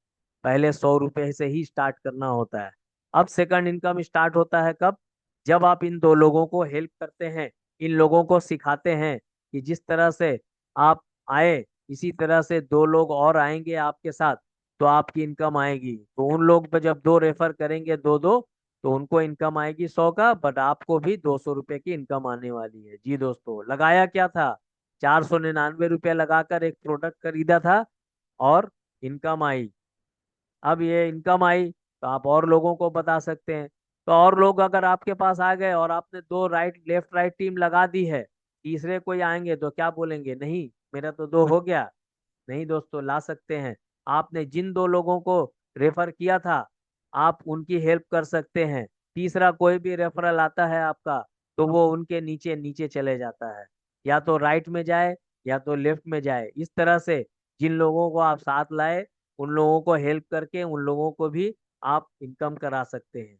पहले 100 रुपये से ही स्टार्ट करना होता है। अब सेकंड इनकम स्टार्ट होता है कब? जब आप इन 2 लोगों को हेल्प करते हैं, इन लोगों को सिखाते हैं कि जिस तरह से आप आए इसी तरह से 2 लोग और आएंगे आपके साथ, तो आपकी इनकम आएगी। तो उन लोग पे जब 2 रेफर करेंगे, दो दो, तो उनको इनकम आएगी 100 का, बट आपको भी 200 रुपये की इनकम आने वाली है। जी दोस्तों, लगाया क्या था? 499 रुपये लगाकर एक प्रोडक्ट खरीदा था और इनकम आई। अब ये इनकम आई तो आप और लोगों को बता सकते हैं। तो और लोग अगर आपके पास आ गए और आपने 2 राइट लेफ्ट राइट टीम लगा दी है, तीसरे कोई आएंगे तो क्या बोलेंगे? नहीं, मेरा तो 2 हो गया। नहीं दोस्तों, ला सकते हैं। आपने जिन 2 लोगों को रेफर किया था, आप उनकी हेल्प कर सकते हैं। तीसरा कोई भी रेफरल आता है आपका, तो वो उनके नीचे नीचे चले जाता है, या तो राइट में जाए या तो लेफ्ट में जाए। इस तरह से जिन लोगों को आप साथ लाए, उन लोगों को हेल्प करके उन लोगों को भी आप इनकम करा सकते हैं।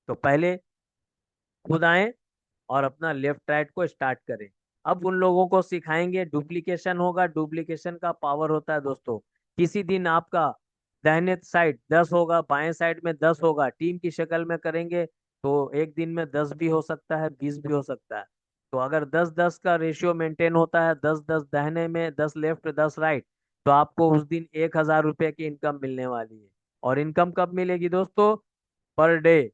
तो पहले खुद आए और अपना लेफ्ट राइट को स्टार्ट करें। अब उन लोगों को सिखाएंगे, डुप्लीकेशन होगा। डुप्लीकेशन का पावर होता है दोस्तों, किसी दिन आपका दाहिने साइड 10 होगा, बाएं साइड में 10 होगा, टीम की शक्ल में करेंगे तो एक दिन में 10 भी हो सकता है, 20 भी हो सकता है। तो अगर 10-10 का रेशियो मेंटेन होता है, 10-10 दाहिने में, 10 लेफ्ट, 10 राइट, तो आपको उस दिन 1,000 रुपये की इनकम मिलने वाली है। और इनकम कब मिलेगी दोस्तों? Per day.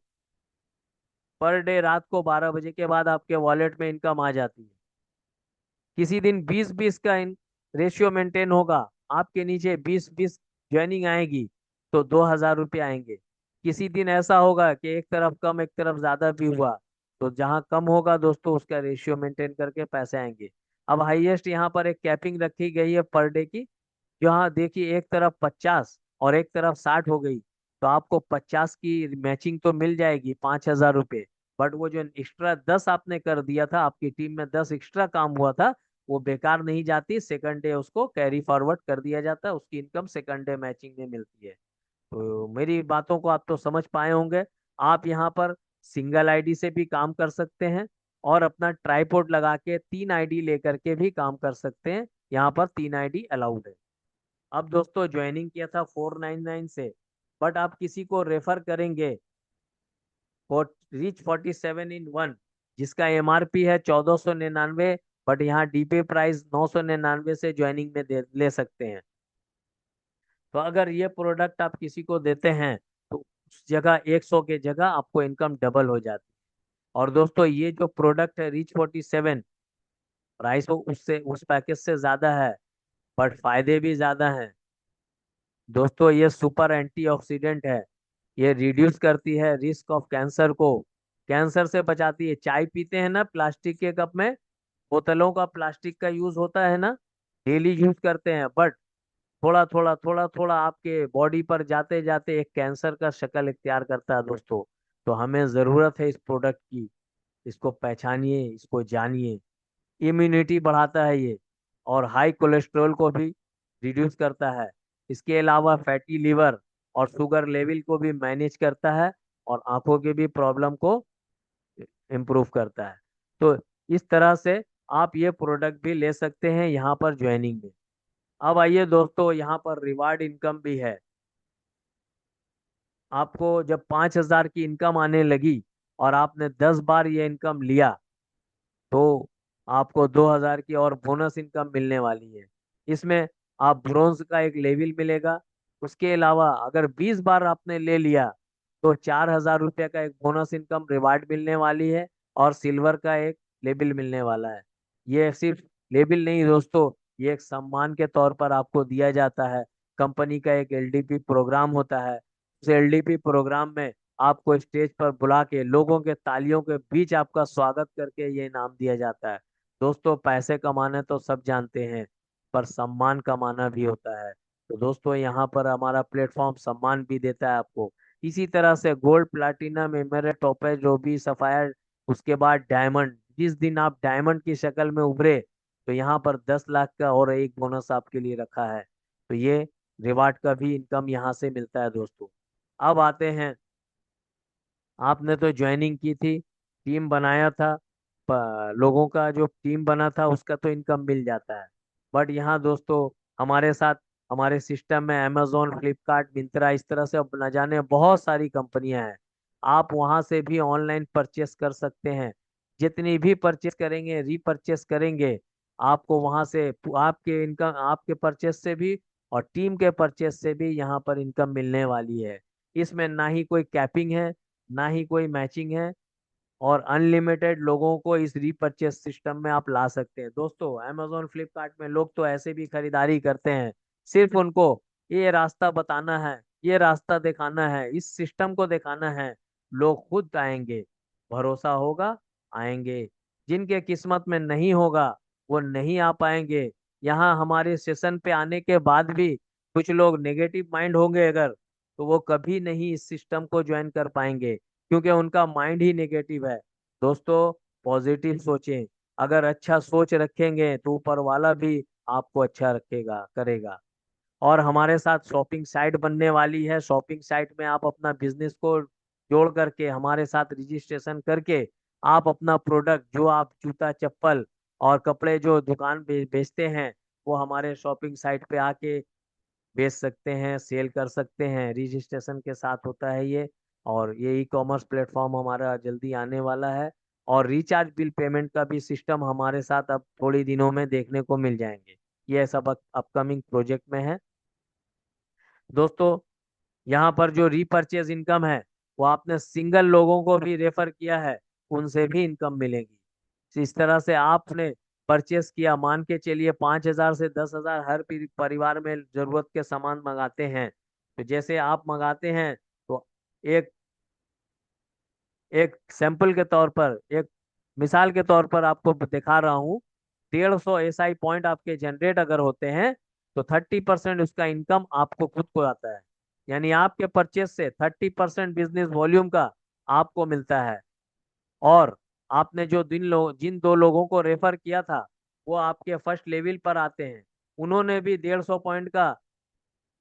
पर डे रात को 12 बजे के बाद आपके वॉलेट में इनकम आ जाती है। किसी दिन 20-20 का रेशियो मेंटेन होगा, आपके नीचे 20-20 ज्वाइनिंग आएगी तो 2,000 रुपये आएंगे। किसी दिन ऐसा होगा कि एक तरफ कम एक तरफ ज्यादा भी हुआ, तो जहां कम होगा दोस्तों उसका रेशियो मेंटेन करके पैसे आएंगे। अब हाईएस्ट यहाँ पर एक कैपिंग रखी गई है पर डे की। जहाँ देखिए एक तरफ 50 और एक तरफ 60 हो गई, तो आपको 50 की मैचिंग तो मिल जाएगी, 5,000 रुपये। बट वो जो एक्स्ट्रा 10 आपने कर दिया था, आपकी टीम में 10 एक्स्ट्रा काम हुआ था, वो बेकार नहीं जाती। सेकंड डे उसको कैरी फॉरवर्ड कर दिया जाता है, उसकी इनकम सेकंड डे मैचिंग में मिलती है। तो मेरी बातों को आप तो समझ पाए होंगे। आप यहाँ पर सिंगल आईडी से भी काम कर सकते हैं और अपना ट्राइपॉड लगा के 3 आईडी लेकर के भी काम कर सकते हैं। यहाँ पर 3 आईडी अलाउड है। अब दोस्तों ज्वाइनिंग किया था 499 से, बट आप किसी को रेफर करेंगे फॉर रीच 47 in 1, जिसका एमआरपी है 1499, बट यहाँ डीपे प्राइस 999 से ज्वाइनिंग में ले सकते हैं। तो अगर ये प्रोडक्ट आप किसी को देते हैं तो उस जगह 100 के जगह आपको इनकम डबल हो जाती है। और दोस्तों ये जो प्रोडक्ट है रीच 47, प्राइस उससे उस पैकेज से ज्यादा है, बट फायदे भी ज्यादा हैं। दोस्तों ये सुपर एंटीऑक्सीडेंट है, ये रिड्यूस करती है रिस्क ऑफ कैंसर को, कैंसर से बचाती है। चाय पीते हैं ना प्लास्टिक के कप में, बोतलों का प्लास्टिक का यूज होता है ना, डेली यूज करते हैं, बट थोड़ा थोड़ा थोड़ा थोड़ा आपके बॉडी पर जाते जाते एक कैंसर का शक्ल इख्तियार करता है दोस्तों। तो हमें जरूरत है इस प्रोडक्ट की, इसको पहचानिए, इसको जानिए। इम्यूनिटी बढ़ाता है ये, और हाई कोलेस्ट्रॉल को भी रिड्यूस करता है। इसके अलावा फैटी लीवर और शुगर लेवल को भी मैनेज करता है, और आंखों की भी प्रॉब्लम को इम्प्रूव करता है। तो इस तरह से आप ये प्रोडक्ट भी ले सकते हैं यहाँ पर ज्वाइनिंग में। अब आइए दोस्तों, यहाँ पर रिवार्ड इनकम भी है। आपको जब 5,000 की इनकम आने लगी और आपने 10 बार ये इनकम लिया, तो आपको 2,000 की और बोनस इनकम मिलने वाली है। इसमें आप ब्रोंज का एक लेवल मिलेगा। उसके अलावा अगर 20 बार आपने ले लिया तो 4,000 रुपये का एक बोनस इनकम रिवार्ड मिलने वाली है, और सिल्वर का एक लेबल मिलने वाला है। ये सिर्फ लेबल नहीं दोस्तों, ये एक सम्मान के तौर पर आपको दिया जाता है। कंपनी का एक एलडीपी प्रोग्राम होता है, उस एलडीपी प्रोग्राम में आपको स्टेज पर बुला के लोगों के तालियों के बीच आपका स्वागत करके ये इनाम दिया जाता है। दोस्तों, पैसे कमाने तो सब जानते हैं, पर सम्मान कमाना भी होता है। तो दोस्तों, यहाँ पर हमारा प्लेटफॉर्म सम्मान भी देता है आपको। इसी तरह से gold, platinum, emerald, topaz, ruby, sapphire, उसके बाद डायमंड। जिस दिन आप डायमंड की शक्ल में उभरे, तो यहाँ पर 10 लाख का और एक बोनस आपके लिए रखा है। तो ये रिवार्ड का भी इनकम यहाँ से मिलता है दोस्तों। अब आते हैं, आपने तो ज्वाइनिंग की थी, टीम बनाया था, लोगों का जो टीम बना था उसका तो इनकम मिल जाता है। बट यहाँ दोस्तों, हमारे साथ हमारे सिस्टम में अमेजोन, फ्लिपकार्ट, मिंत्रा, इस तरह से अब न जाने बहुत सारी कंपनियां हैं। आप वहां से भी ऑनलाइन परचेस कर सकते हैं। जितनी भी परचेस करेंगे, रीपरचेस करेंगे, आपको वहां से आपके इनकम, आपके परचेस से भी और टीम के परचेस से भी यहाँ पर इनकम मिलने वाली है। इसमें ना ही कोई कैपिंग है, ना ही कोई मैचिंग है, और अनलिमिटेड लोगों को इस रीपरचेस सिस्टम में आप ला सकते हैं। दोस्तों, अमेजोन, फ्लिपकार्ट में लोग तो ऐसे भी खरीदारी करते हैं, सिर्फ उनको ये रास्ता बताना है, ये रास्ता दिखाना है, इस सिस्टम को दिखाना है, लोग खुद आएंगे। भरोसा होगा, आएंगे। जिनके किस्मत में नहीं होगा, वो नहीं आ पाएंगे। यहाँ हमारे सेशन पे आने के बाद भी कुछ लोग नेगेटिव माइंड होंगे अगर, तो वो कभी नहीं इस सिस्टम को ज्वाइन कर पाएंगे, क्योंकि उनका माइंड ही नेगेटिव है। दोस्तों, पॉजिटिव सोचें। अगर अच्छा सोच रखेंगे तो ऊपर वाला भी आपको अच्छा रखेगा, करेगा। और हमारे साथ शॉपिंग साइट बनने वाली है। शॉपिंग साइट में आप अपना बिजनेस को जोड़ करके हमारे साथ रजिस्ट्रेशन करके आप अपना प्रोडक्ट, जो आप जूता, चप्पल और कपड़े जो दुकान बेचते हैं, वो हमारे शॉपिंग साइट पे आके बेच सकते हैं, सेल कर सकते हैं। रजिस्ट्रेशन के साथ होता है ये। और ये ई कॉमर्स प्लेटफॉर्म हमारा जल्दी आने वाला है। और रिचार्ज बिल पेमेंट का भी सिस्टम हमारे साथ अब थोड़ी दिनों में देखने को मिल जाएंगे। ये सब अपकमिंग प्रोजेक्ट में है दोस्तों। यहाँ पर जो रीपरचेज इनकम है, वो आपने सिंगल लोगों को भी रेफर किया है, उनसे भी इनकम मिलेगी। इस तरह से आपने परचेस किया, मान के चलिए 5,000 से 10,000 हर परिवार में जरूरत के सामान मंगाते हैं। तो जैसे आप मंगाते हैं, तो एक एक सैंपल के तौर पर, एक मिसाल के तौर पर आपको दिखा रहा हूँ। 150 एसआई पॉइंट आपके जनरेट अगर होते हैं, तो 30% उसका इनकम आपको खुद को आता है। यानी आपके परचेस से 30% बिजनेस वॉल्यूम का आपको मिलता है। और आपने जो जिन 2 लोगों को रेफर किया था, वो आपके फर्स्ट लेवल पर आते हैं। उन्होंने भी 150 पॉइंट का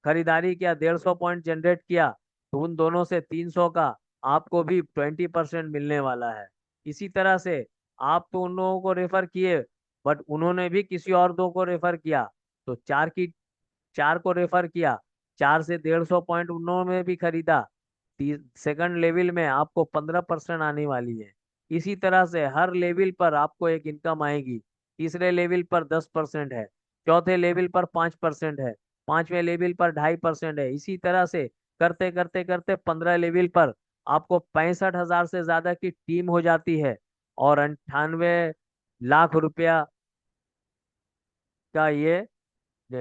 खरीदारी किया, 150 पॉइंट जनरेट किया, तो उन दोनों से 300 का आपको भी 20% मिलने वाला है। इसी तरह से आप तो उन लोगों को रेफर किए, बट उन्होंने भी किसी और 2 को रेफर किया, तो 4 को रेफर किया, 4 से 150 पॉइंट उन्होंने भी खरीदा। सेकंड लेवल में आपको 15% आने वाली है। इसी तरह से हर लेवल पर आपको एक इनकम आएगी। तीसरे लेवल पर 10% है, चौथे लेवल पर 5% है, पांचवें लेवल पर 2.5% है। इसी तरह से करते करते करते 15 लेवल पर आपको 65,000 से ज्यादा की टीम हो जाती है। और 98 लाख रुपया का ये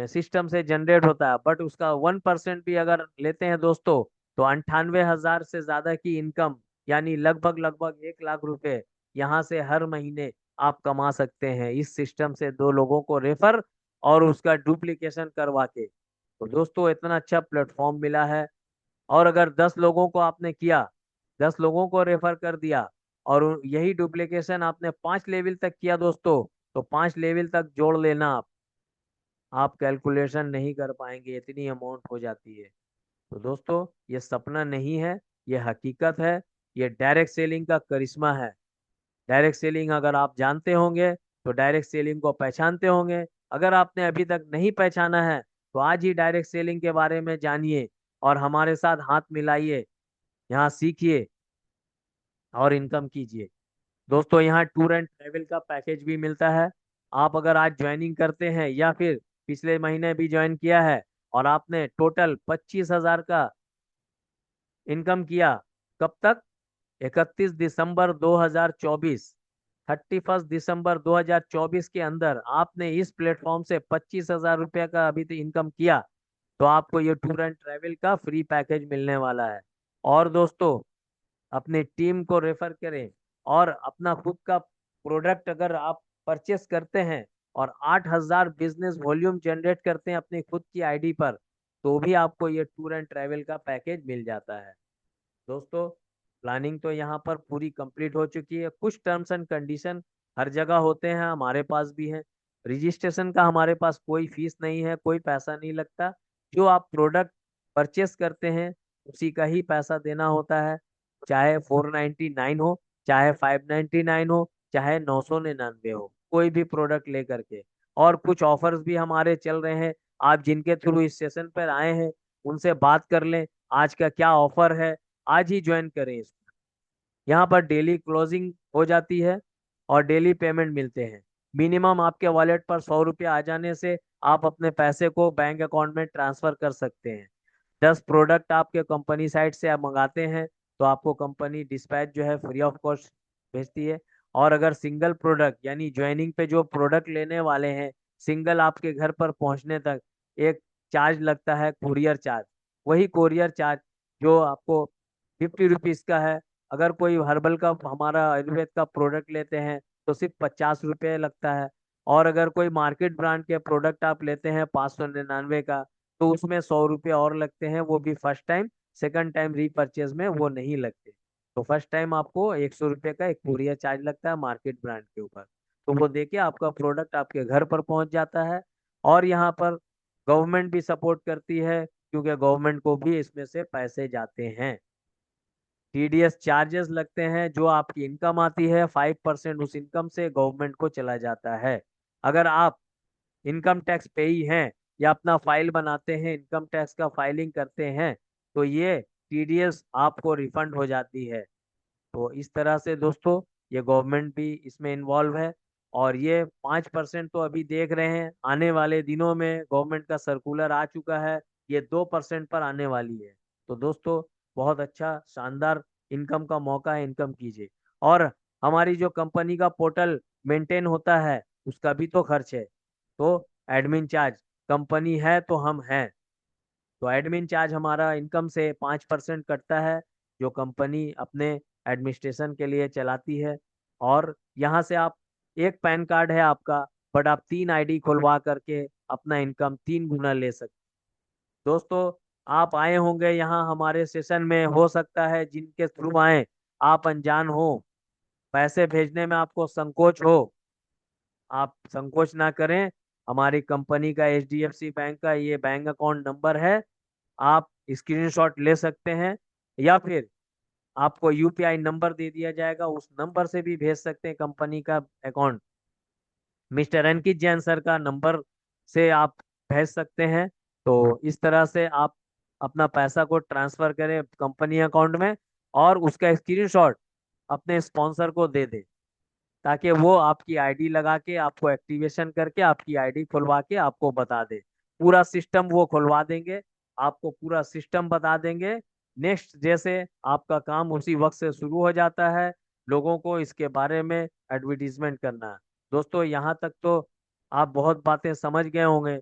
सिस्टम से जनरेट होता है। बट उसका 1% भी अगर लेते हैं दोस्तों, तो 98,000 से ज्यादा की इनकम, यानी लगभग लगभग 1 लाख रुपए यहाँ से हर महीने आप कमा सकते हैं, इस सिस्टम से 2 लोगों को रेफर और उसका डुप्लीकेशन करवा के। तो दोस्तों, इतना अच्छा प्लेटफॉर्म मिला है। और अगर 10 लोगों को आपने किया, 10 लोगों को रेफर कर दिया, और यही डुप्लीकेशन आपने 5 लेवल तक किया दोस्तों, तो 5 लेवल तक जोड़ लेना आप कैलकुलेशन नहीं कर पाएंगे, इतनी अमाउंट हो जाती है। तो दोस्तों, ये सपना नहीं है, ये हकीकत है। ये डायरेक्ट सेलिंग का करिश्मा है। डायरेक्ट सेलिंग अगर आप जानते होंगे, तो डायरेक्ट सेलिंग को पहचानते होंगे। अगर आपने अभी तक नहीं पहचाना है, तो आज ही डायरेक्ट सेलिंग के बारे में जानिए और हमारे साथ हाथ मिलाइए, यहाँ सीखिए और इनकम कीजिए। दोस्तों, यहाँ टूर एंड ट्रेवल का पैकेज भी मिलता है। आप अगर आज ज्वाइनिंग करते हैं या फिर पिछले महीने भी ज्वाइन किया है, और आपने टोटल 25,000 का इनकम किया, कब तक? 31 दिसंबर 2024, 31 दिसंबर 2024 के अंदर आपने इस प्लेटफॉर्म से 25,000 रुपये का अभी तक इनकम किया, तो आपको ये टूर एंड ट्रैवल का फ्री पैकेज मिलने वाला है। और दोस्तों, अपनी टीम को रेफर करें, और अपना खुद का प्रोडक्ट अगर आप परचेस करते हैं और 8,000 बिजनेस वॉल्यूम जनरेट करते हैं अपनी खुद की आईडी पर, तो भी आपको ये टूर एंड ट्रैवल का पैकेज मिल जाता है। दोस्तों, प्लानिंग तो यहाँ पर पूरी कंप्लीट हो चुकी है। कुछ टर्म्स एंड कंडीशन हर जगह होते हैं, हमारे पास भी हैं। रजिस्ट्रेशन का हमारे पास कोई फीस नहीं है, कोई पैसा नहीं लगता। जो आप प्रोडक्ट परचेस करते हैं उसी का ही पैसा देना होता है, चाहे 499 हो, चाहे 599 हो, चाहे 999 हो, कोई भी प्रोडक्ट लेकर के। और कुछ ऑफर्स भी हमारे चल रहे हैं, आप जिनके थ्रू इस सेशन पर आए हैं उनसे बात कर लें आज का क्या ऑफर है, आज ही ज्वाइन करें इसको। यहाँ पर डेली क्लोजिंग हो जाती है और डेली पेमेंट मिलते हैं। मिनिमम आपके वॉलेट पर 100 रुपये आ जाने से आप अपने पैसे को बैंक अकाउंट में ट्रांसफर कर सकते हैं। 10 प्रोडक्ट आपके कंपनी साइट से आप मंगाते हैं तो आपको कंपनी डिस्पैच जो है फ्री ऑफ कॉस्ट भेजती है। और अगर सिंगल प्रोडक्ट यानी ज्वाइनिंग पे जो प्रोडक्ट लेने वाले हैं, सिंगल आपके घर पर पहुंचने तक एक चार्ज लगता है, कुरियर चार्ज। वही कुरियर चार्ज जो आपको 50 रुपीज़ का है। अगर कोई हर्बल का हमारा आयुर्वेद का प्रोडक्ट लेते हैं तो सिर्फ 50 रुपये लगता है। और अगर कोई मार्केट ब्रांड के प्रोडक्ट आप लेते हैं 599 का, तो उसमें 100 रुपये और लगते हैं, वो भी first time. Second time repurchase में वो नहीं लगते। तो फर्स्ट टाइम आपको 100 रुपये का एक कुरियर चार्ज लगता है मार्केट ब्रांड के ऊपर। तो वो देके आपका प्रोडक्ट आपके घर पर पहुंच जाता है। और यहाँ पर गवर्नमेंट भी सपोर्ट करती है, क्योंकि गवर्नमेंट को भी इसमें से पैसे जाते हैं। टीडीएस चार्जेस लगते हैं, जो आपकी इनकम आती है 5% उस इनकम से गवर्नमेंट को चला जाता है। अगर आप इनकम टैक्स पेई हैं या अपना फाइल बनाते हैं, इनकम टैक्स का फाइलिंग करते हैं, तो ये टीडीएस आपको रिफंड हो जाती है। तो इस तरह से दोस्तों, ये गवर्नमेंट भी इसमें इन्वॉल्व है। और ये 5% तो अभी देख रहे हैं, आने वाले दिनों में गवर्नमेंट का सर्कुलर आ चुका है, ये 2% पर आने वाली है। तो दोस्तों, बहुत अच्छा शानदार इनकम का मौका है, इनकम कीजिए। और हमारी जो कंपनी का पोर्टल मेंटेन होता है उसका भी तो खर्च है। तो एडमिन चार्ज, कंपनी है तो हम हैं, तो एडमिन चार्ज हमारा इनकम से 5% कटता है, जो कंपनी अपने एडमिनिस्ट्रेशन के लिए चलाती है। और यहाँ से आप, एक पैन कार्ड है आपका, बट आप 3 आईडी खुलवा करके अपना इनकम 3 गुना ले सकते। दोस्तों, आप आए होंगे यहाँ हमारे सेशन में, हो सकता है जिनके थ्रू आए आप अनजान हो, पैसे भेजने में आपको संकोच हो। आप संकोच ना करें, हमारी कंपनी का एचडीएफसी बैंक का ये बैंक अकाउंट नंबर है, आप स्क्रीनशॉट ले सकते हैं। या फिर आपको यूपीआई नंबर दे दिया जाएगा, उस नंबर से भी भेज सकते हैं कंपनी का अकाउंट। मिस्टर अंकित जैन सर का नंबर से आप भेज सकते हैं। तो इस तरह से आप अपना पैसा को ट्रांसफर करें कंपनी अकाउंट में, और उसका स्क्रीनशॉट अपने स्पॉन्सर को दे दें, ताकि वो आपकी आईडी लगा के आपको एक्टिवेशन करके आपकी आईडी खुलवा के आपको बता दे। पूरा सिस्टम वो खुलवा देंगे, आपको पूरा सिस्टम बता देंगे। नेक्स्ट जैसे आपका काम उसी वक्त से शुरू हो जाता है, लोगों को इसके बारे में एडवर्टीजमेंट करना है। दोस्तों, यहाँ तक तो आप बहुत बातें समझ गए होंगे।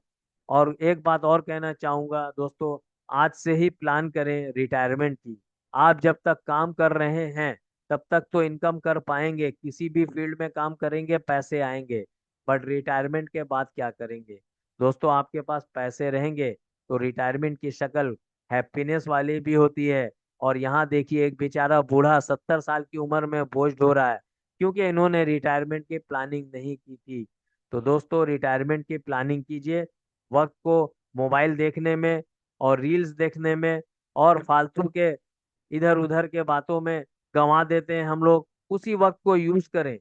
और एक बात और कहना चाहूँगा दोस्तों, आज से ही प्लान करें रिटायरमेंट की। आप जब तक काम कर रहे हैं तब तक तो इनकम कर पाएंगे, किसी भी फील्ड में काम करेंगे पैसे आएंगे, बट रिटायरमेंट के बाद क्या करेंगे? दोस्तों, आपके पास पैसे रहेंगे तो रिटायरमेंट की शक्ल हैप्पीनेस वाली भी होती है। और यहाँ देखिए, एक बेचारा बूढ़ा 70 साल की उम्र में बोझ ढो रहा है, क्योंकि इन्होंने रिटायरमेंट की प्लानिंग नहीं की थी। तो दोस्तों, रिटायरमेंट की प्लानिंग कीजिए। वक्त को मोबाइल देखने में और रील्स देखने में और फालतू के इधर उधर के बातों में गंवा देते हैं हम लोग। उसी वक्त को यूज करें,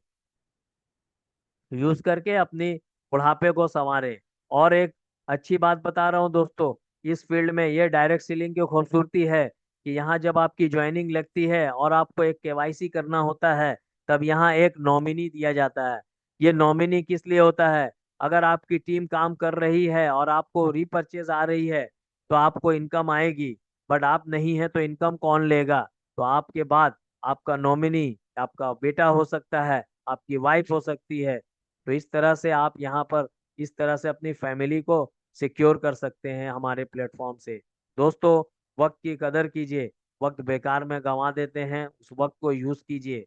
यूज करके अपनी बुढ़ापे को संवारें। और एक अच्छी बात बता रहा हूँ दोस्तों, इस फील्ड में ये डायरेक्ट सेलिंग की खूबसूरती है कि यहाँ जब आपकी ज्वाइनिंग लगती है और आपको एक केवाईसी करना होता है, तब यहाँ एक नॉमिनी दिया जाता है। ये नॉमिनी किस लिए होता है? अगर आपकी टीम काम कर रही है और आपको रीपर्चेज आ रही है तो आपको इनकम आएगी, बट आप नहीं है तो इनकम कौन लेगा? तो आपके बाद आपका नॉमिनी आपका बेटा हो सकता है, आपकी वाइफ हो सकती है। तो इस तरह से आप यहाँ पर इस तरह से अपनी फैमिली को सिक्योर कर सकते हैं हमारे प्लेटफॉर्म से। दोस्तों, वक्त की कदर कीजिए। वक्त बेकार में गंवा देते हैं, उस वक्त को यूज कीजिए।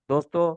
दोस्तों,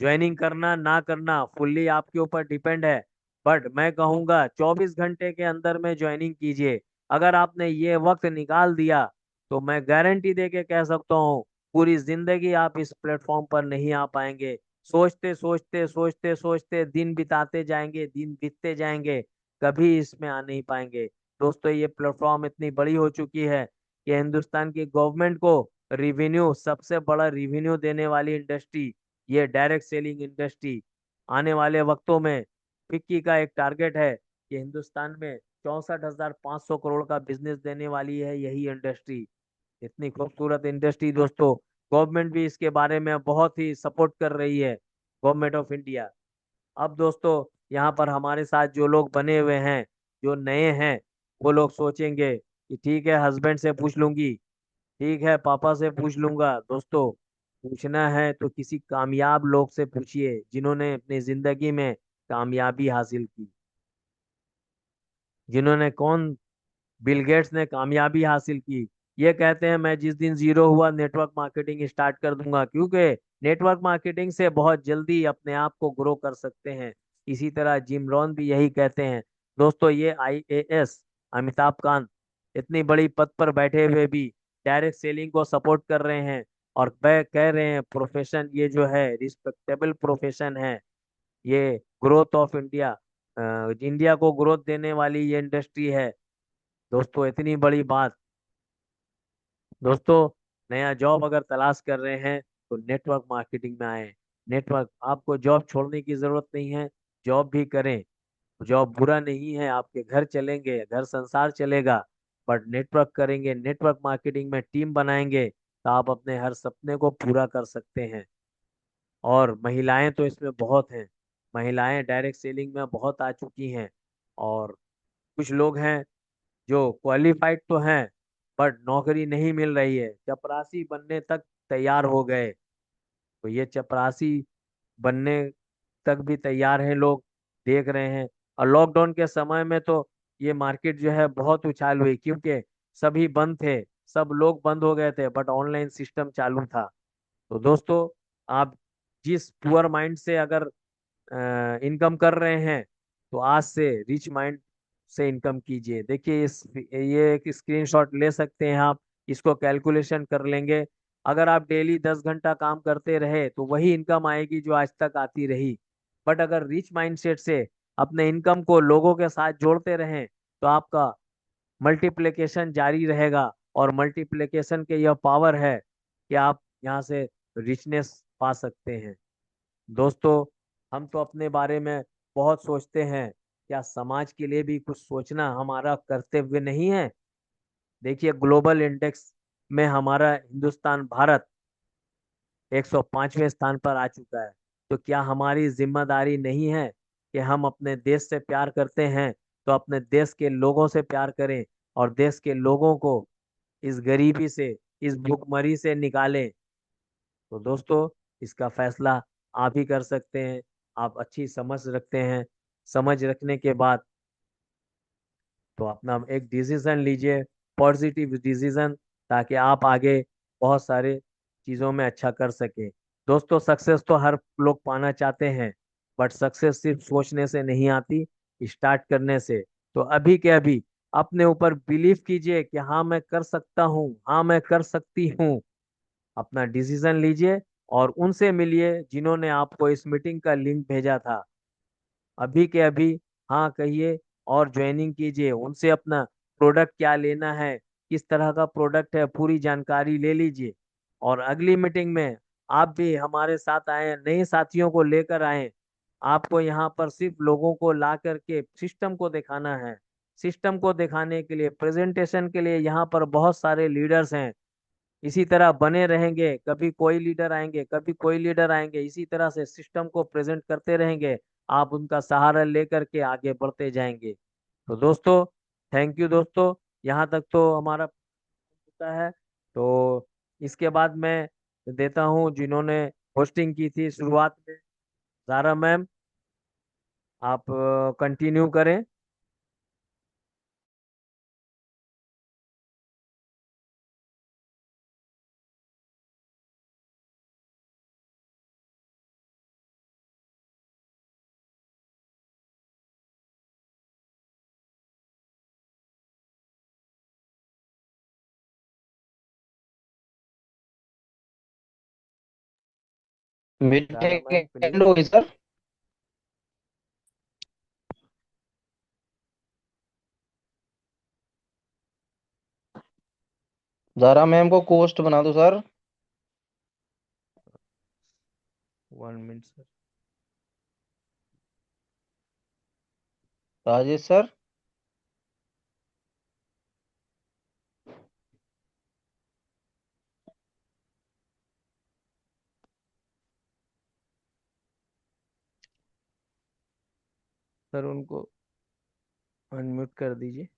ज्वाइनिंग करना ना करना फुल्ली आपके ऊपर डिपेंड है, बट मैं कहूँगा 24 घंटे के अंदर में ज्वाइनिंग कीजिए। अगर आपने ये वक्त निकाल दिया तो मैं गारंटी दे के कह सकता हूँ पूरी जिंदगी आप इस प्लेटफॉर्म पर नहीं आ पाएंगे। सोचते सोचते सोचते सोचते दिन बिताते जाएंगे, दिन बीतते जाएंगे, कभी इसमें आ नहीं पाएंगे। दोस्तों, ये प्लेटफॉर्म इतनी बड़ी हो चुकी है कि हिंदुस्तान की गवर्नमेंट को रिवेन्यू, सबसे बड़ा रिवेन्यू देने वाली इंडस्ट्री ये डायरेक्ट सेलिंग इंडस्ट्री। आने वाले वक्तों में फिक्की का एक टारगेट है कि हिंदुस्तान में 64,500 करोड़ का बिजनेस देने वाली है यही इंडस्ट्री। इतनी खूबसूरत इंडस्ट्री दोस्तों, गवर्नमेंट भी इसके बारे में बहुत ही सपोर्ट कर रही है, गवर्नमेंट ऑफ इंडिया। अब दोस्तों, यहाँ पर हमारे साथ जो लोग बने हुए हैं, जो नए हैं, वो लोग सोचेंगे कि ठीक है, हस्बैंड से पूछ लूंगी, ठीक है पापा से पूछ लूंगा। दोस्तों, पूछना है तो किसी कामयाब लोग से पूछिए जिन्होंने अपनी जिंदगी में कामयाबी हासिल की। जिन्होंने कौन, बिल गेट्स ने कामयाबी हासिल की। ये कहते हैं मैं जिस दिन जीरो हुआ नेटवर्क मार्केटिंग स्टार्ट कर दूंगा, क्योंकि नेटवर्क मार्केटिंग से बहुत जल्दी अपने आप को ग्रो कर सकते हैं। इसी तरह जिम रॉन भी यही कहते हैं। दोस्तों, ये आईएएस अमिताभ कांत इतनी बड़ी पद पर बैठे हुए भी डायरेक्ट सेलिंग को सपोर्ट कर रहे हैं, और वह कह रहे हैं प्रोफेशन ये जो है रिस्पेक्टेबल प्रोफेशन है, ये ग्रोथ ऑफ इंडिया, इंडिया को ग्रोथ देने वाली ये इंडस्ट्री है। दोस्तों, इतनी बड़ी बात। दोस्तों, नया जॉब अगर तलाश कर रहे हैं तो नेटवर्क मार्केटिंग में आए। नेटवर्क, आपको जॉब छोड़ने की जरूरत नहीं है, जॉब भी करें। जॉब बुरा नहीं है, आपके घर चलेंगे, घर संसार चलेगा, बट नेटवर्क करेंगे, नेटवर्क मार्केटिंग में टीम बनाएंगे तो आप अपने हर सपने को पूरा कर सकते हैं। और महिलाएं तो इसमें बहुत हैं, महिलाएं डायरेक्ट सेलिंग में बहुत आ चुकी हैं। और कुछ लोग हैं जो क्वालिफाइड तो हैं बट नौकरी नहीं मिल रही है, चपरासी बनने तक तैयार हो गए। तो ये चपरासी बनने तक भी तैयार हैं लोग, देख रहे हैं। और लॉकडाउन के समय में तो ये मार्केट जो है बहुत उछाल हुई, क्योंकि सभी बंद थे, सब लोग बंद हो गए थे, बट ऑनलाइन सिस्टम चालू था। तो दोस्तों, आप जिस पुअर माइंड से अगर इनकम कर रहे हैं तो आज से रिच माइंड से इनकम कीजिए। देखिए, इस ये एक स्क्रीनशॉट ले सकते हैं आप, इसको कैलकुलेशन कर लेंगे। अगर आप डेली 10 घंटा काम करते रहे तो वही इनकम आएगी जो आज तक आती रही। बट अगर रिच माइंडसेट से अपने इनकम को लोगों के साथ जोड़ते रहें तो आपका मल्टीप्लिकेशन जारी रहेगा। और मल्टीप्लिकेशन के यह पावर है कि आप यहाँ से रिचनेस पा सकते हैं। दोस्तों, हम तो अपने बारे में बहुत सोचते हैं, क्या समाज के लिए भी कुछ सोचना हमारा कर्तव्य नहीं है? देखिए, ग्लोबल इंडेक्स में हमारा हिंदुस्तान, भारत 105वें स्थान पर आ चुका है। तो क्या हमारी जिम्मेदारी नहीं है कि हम अपने देश से प्यार करते हैं तो अपने देश के लोगों से प्यार करें, और देश के लोगों को इस गरीबी से, इस भुखमरी से निकालें। तो दोस्तों, इसका फैसला आप ही कर सकते हैं। आप अच्छी समझ रखते हैं, समझ रखने के बाद तो अपना एक डिसीजन लीजिए, पॉजिटिव डिसीजन, ताकि आप आगे बहुत सारे चीज़ों में अच्छा कर सके। दोस्तों, सक्सेस तो हर लोग पाना चाहते हैं, बट सक्सेस सिर्फ सोचने से नहीं आती, स्टार्ट करने से। तो अभी के अभी अपने ऊपर बिलीव कीजिए कि हाँ मैं कर सकता हूँ, हाँ मैं कर सकती हूँ। अपना डिसीजन लीजिए और उनसे मिलिए जिन्होंने आपको इस मीटिंग का लिंक भेजा था। अभी के अभी हाँ कहिए और ज्वाइनिंग कीजिए। उनसे अपना प्रोडक्ट क्या लेना है, किस तरह का प्रोडक्ट है, पूरी जानकारी ले लीजिए। और अगली मीटिंग में आप भी हमारे साथ आए, नए साथियों को लेकर आए। आपको यहाँ पर सिर्फ लोगों को ला करके सिस्टम को दिखाना है। सिस्टम को दिखाने के लिए, प्रेजेंटेशन के लिए यहाँ पर बहुत सारे लीडर्स हैं। इसी तरह बने रहेंगे, कभी कोई लीडर आएंगे, कभी कोई लीडर आएंगे, इसी तरह से सिस्टम को प्रेजेंट करते रहेंगे। आप उनका सहारा लेकर के आगे बढ़ते जाएंगे। तो दोस्तों, थैंक यू दोस्तों, यहाँ तक तो हमारा होता है। तो इसके बाद मैं देता हूँ जिन्होंने होस्टिंग की थी शुरुआत में, जारा मैम, आप कंटिन्यू करें। Zara meeting ma'am and please. हो गई सर। ज़ारा मैम को कोस्ट बना दो sir. 1 minute sir. Rajesh sir. Sir उनको अनम्यूट कर दीजिए।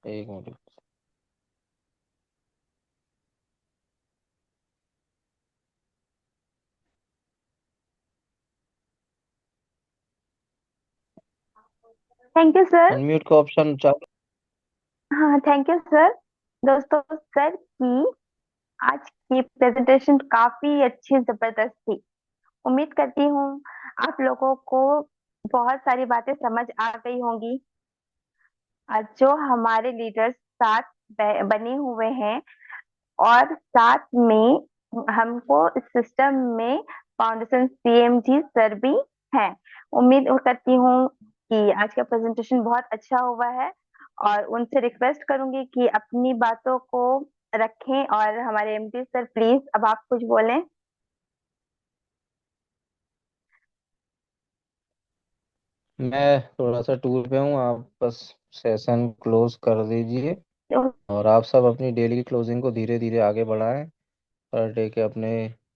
एक minute. Thank you sir. Unmute का ऑप्शन चालू। हाँ, थैंक यू सर। दोस्तों, सर की आज की प्रेजेंटेशन काफी अच्छी जबरदस्त थी। उम्मीद करती हूँ आप लोगों को बहुत सारी बातें समझ आ गई होंगी। जो हमारे लीडर्स साथ बने हुए हैं और साथ में हमको इस सिस्टम में फाउंडेशन सीएमजी सर भी हैं। उम्मीद करती हूँ कि आज का प्रेजेंटेशन बहुत अच्छा हुआ है और उनसे रिक्वेस्ट करूंगी कि अपनी बातों को रखें। और हमारे एमडी सर, प्लीज अब आप कुछ बोलें। मैं थोड़ा सा टूर पे हूँ, आप बस सेशन क्लोज कर दीजिए। तो और आप सब अपनी डेली की क्लोजिंग को धीरे धीरे आगे बढ़ाएं। पर डे के अपने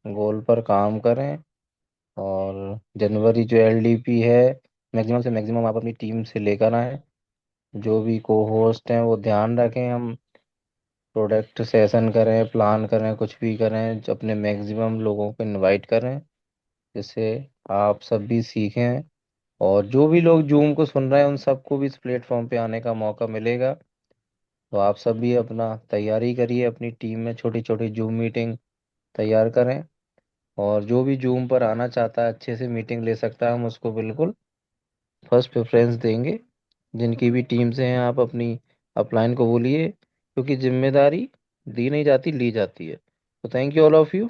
गोल पर काम करें। और जनवरी जो एलडीपी है, मैक्सिमम से मैक्सिमम आप अपनी टीम से लेकर आएं। जो भी को होस्ट हैं वो ध्यान रखें, हम प्रोडक्ट सेशन करें, प्लान करें, कुछ भी करें, जो अपने मैक्सिमम लोगों को इनवाइट करें, जिससे आप सब भी सीखें। और जो भी लोग जूम को सुन रहे हैं उन सबको भी इस प्लेटफॉर्म पे आने का मौका मिलेगा। तो आप सब भी अपना तैयारी करिए, अपनी टीम में छोटी छोटी जूम मीटिंग तैयार करें। और जो भी जूम पर आना चाहता है, अच्छे से मीटिंग ले सकता है, हम उसको बिल्कुल फर्स्ट प्रेफरेंस देंगे। जिनकी भी टीम से हैं, आप अपनी अपलाइन को बोलिए, क्योंकि जिम्मेदारी दी नहीं जाती, ली जाती है। तो thank you all of you.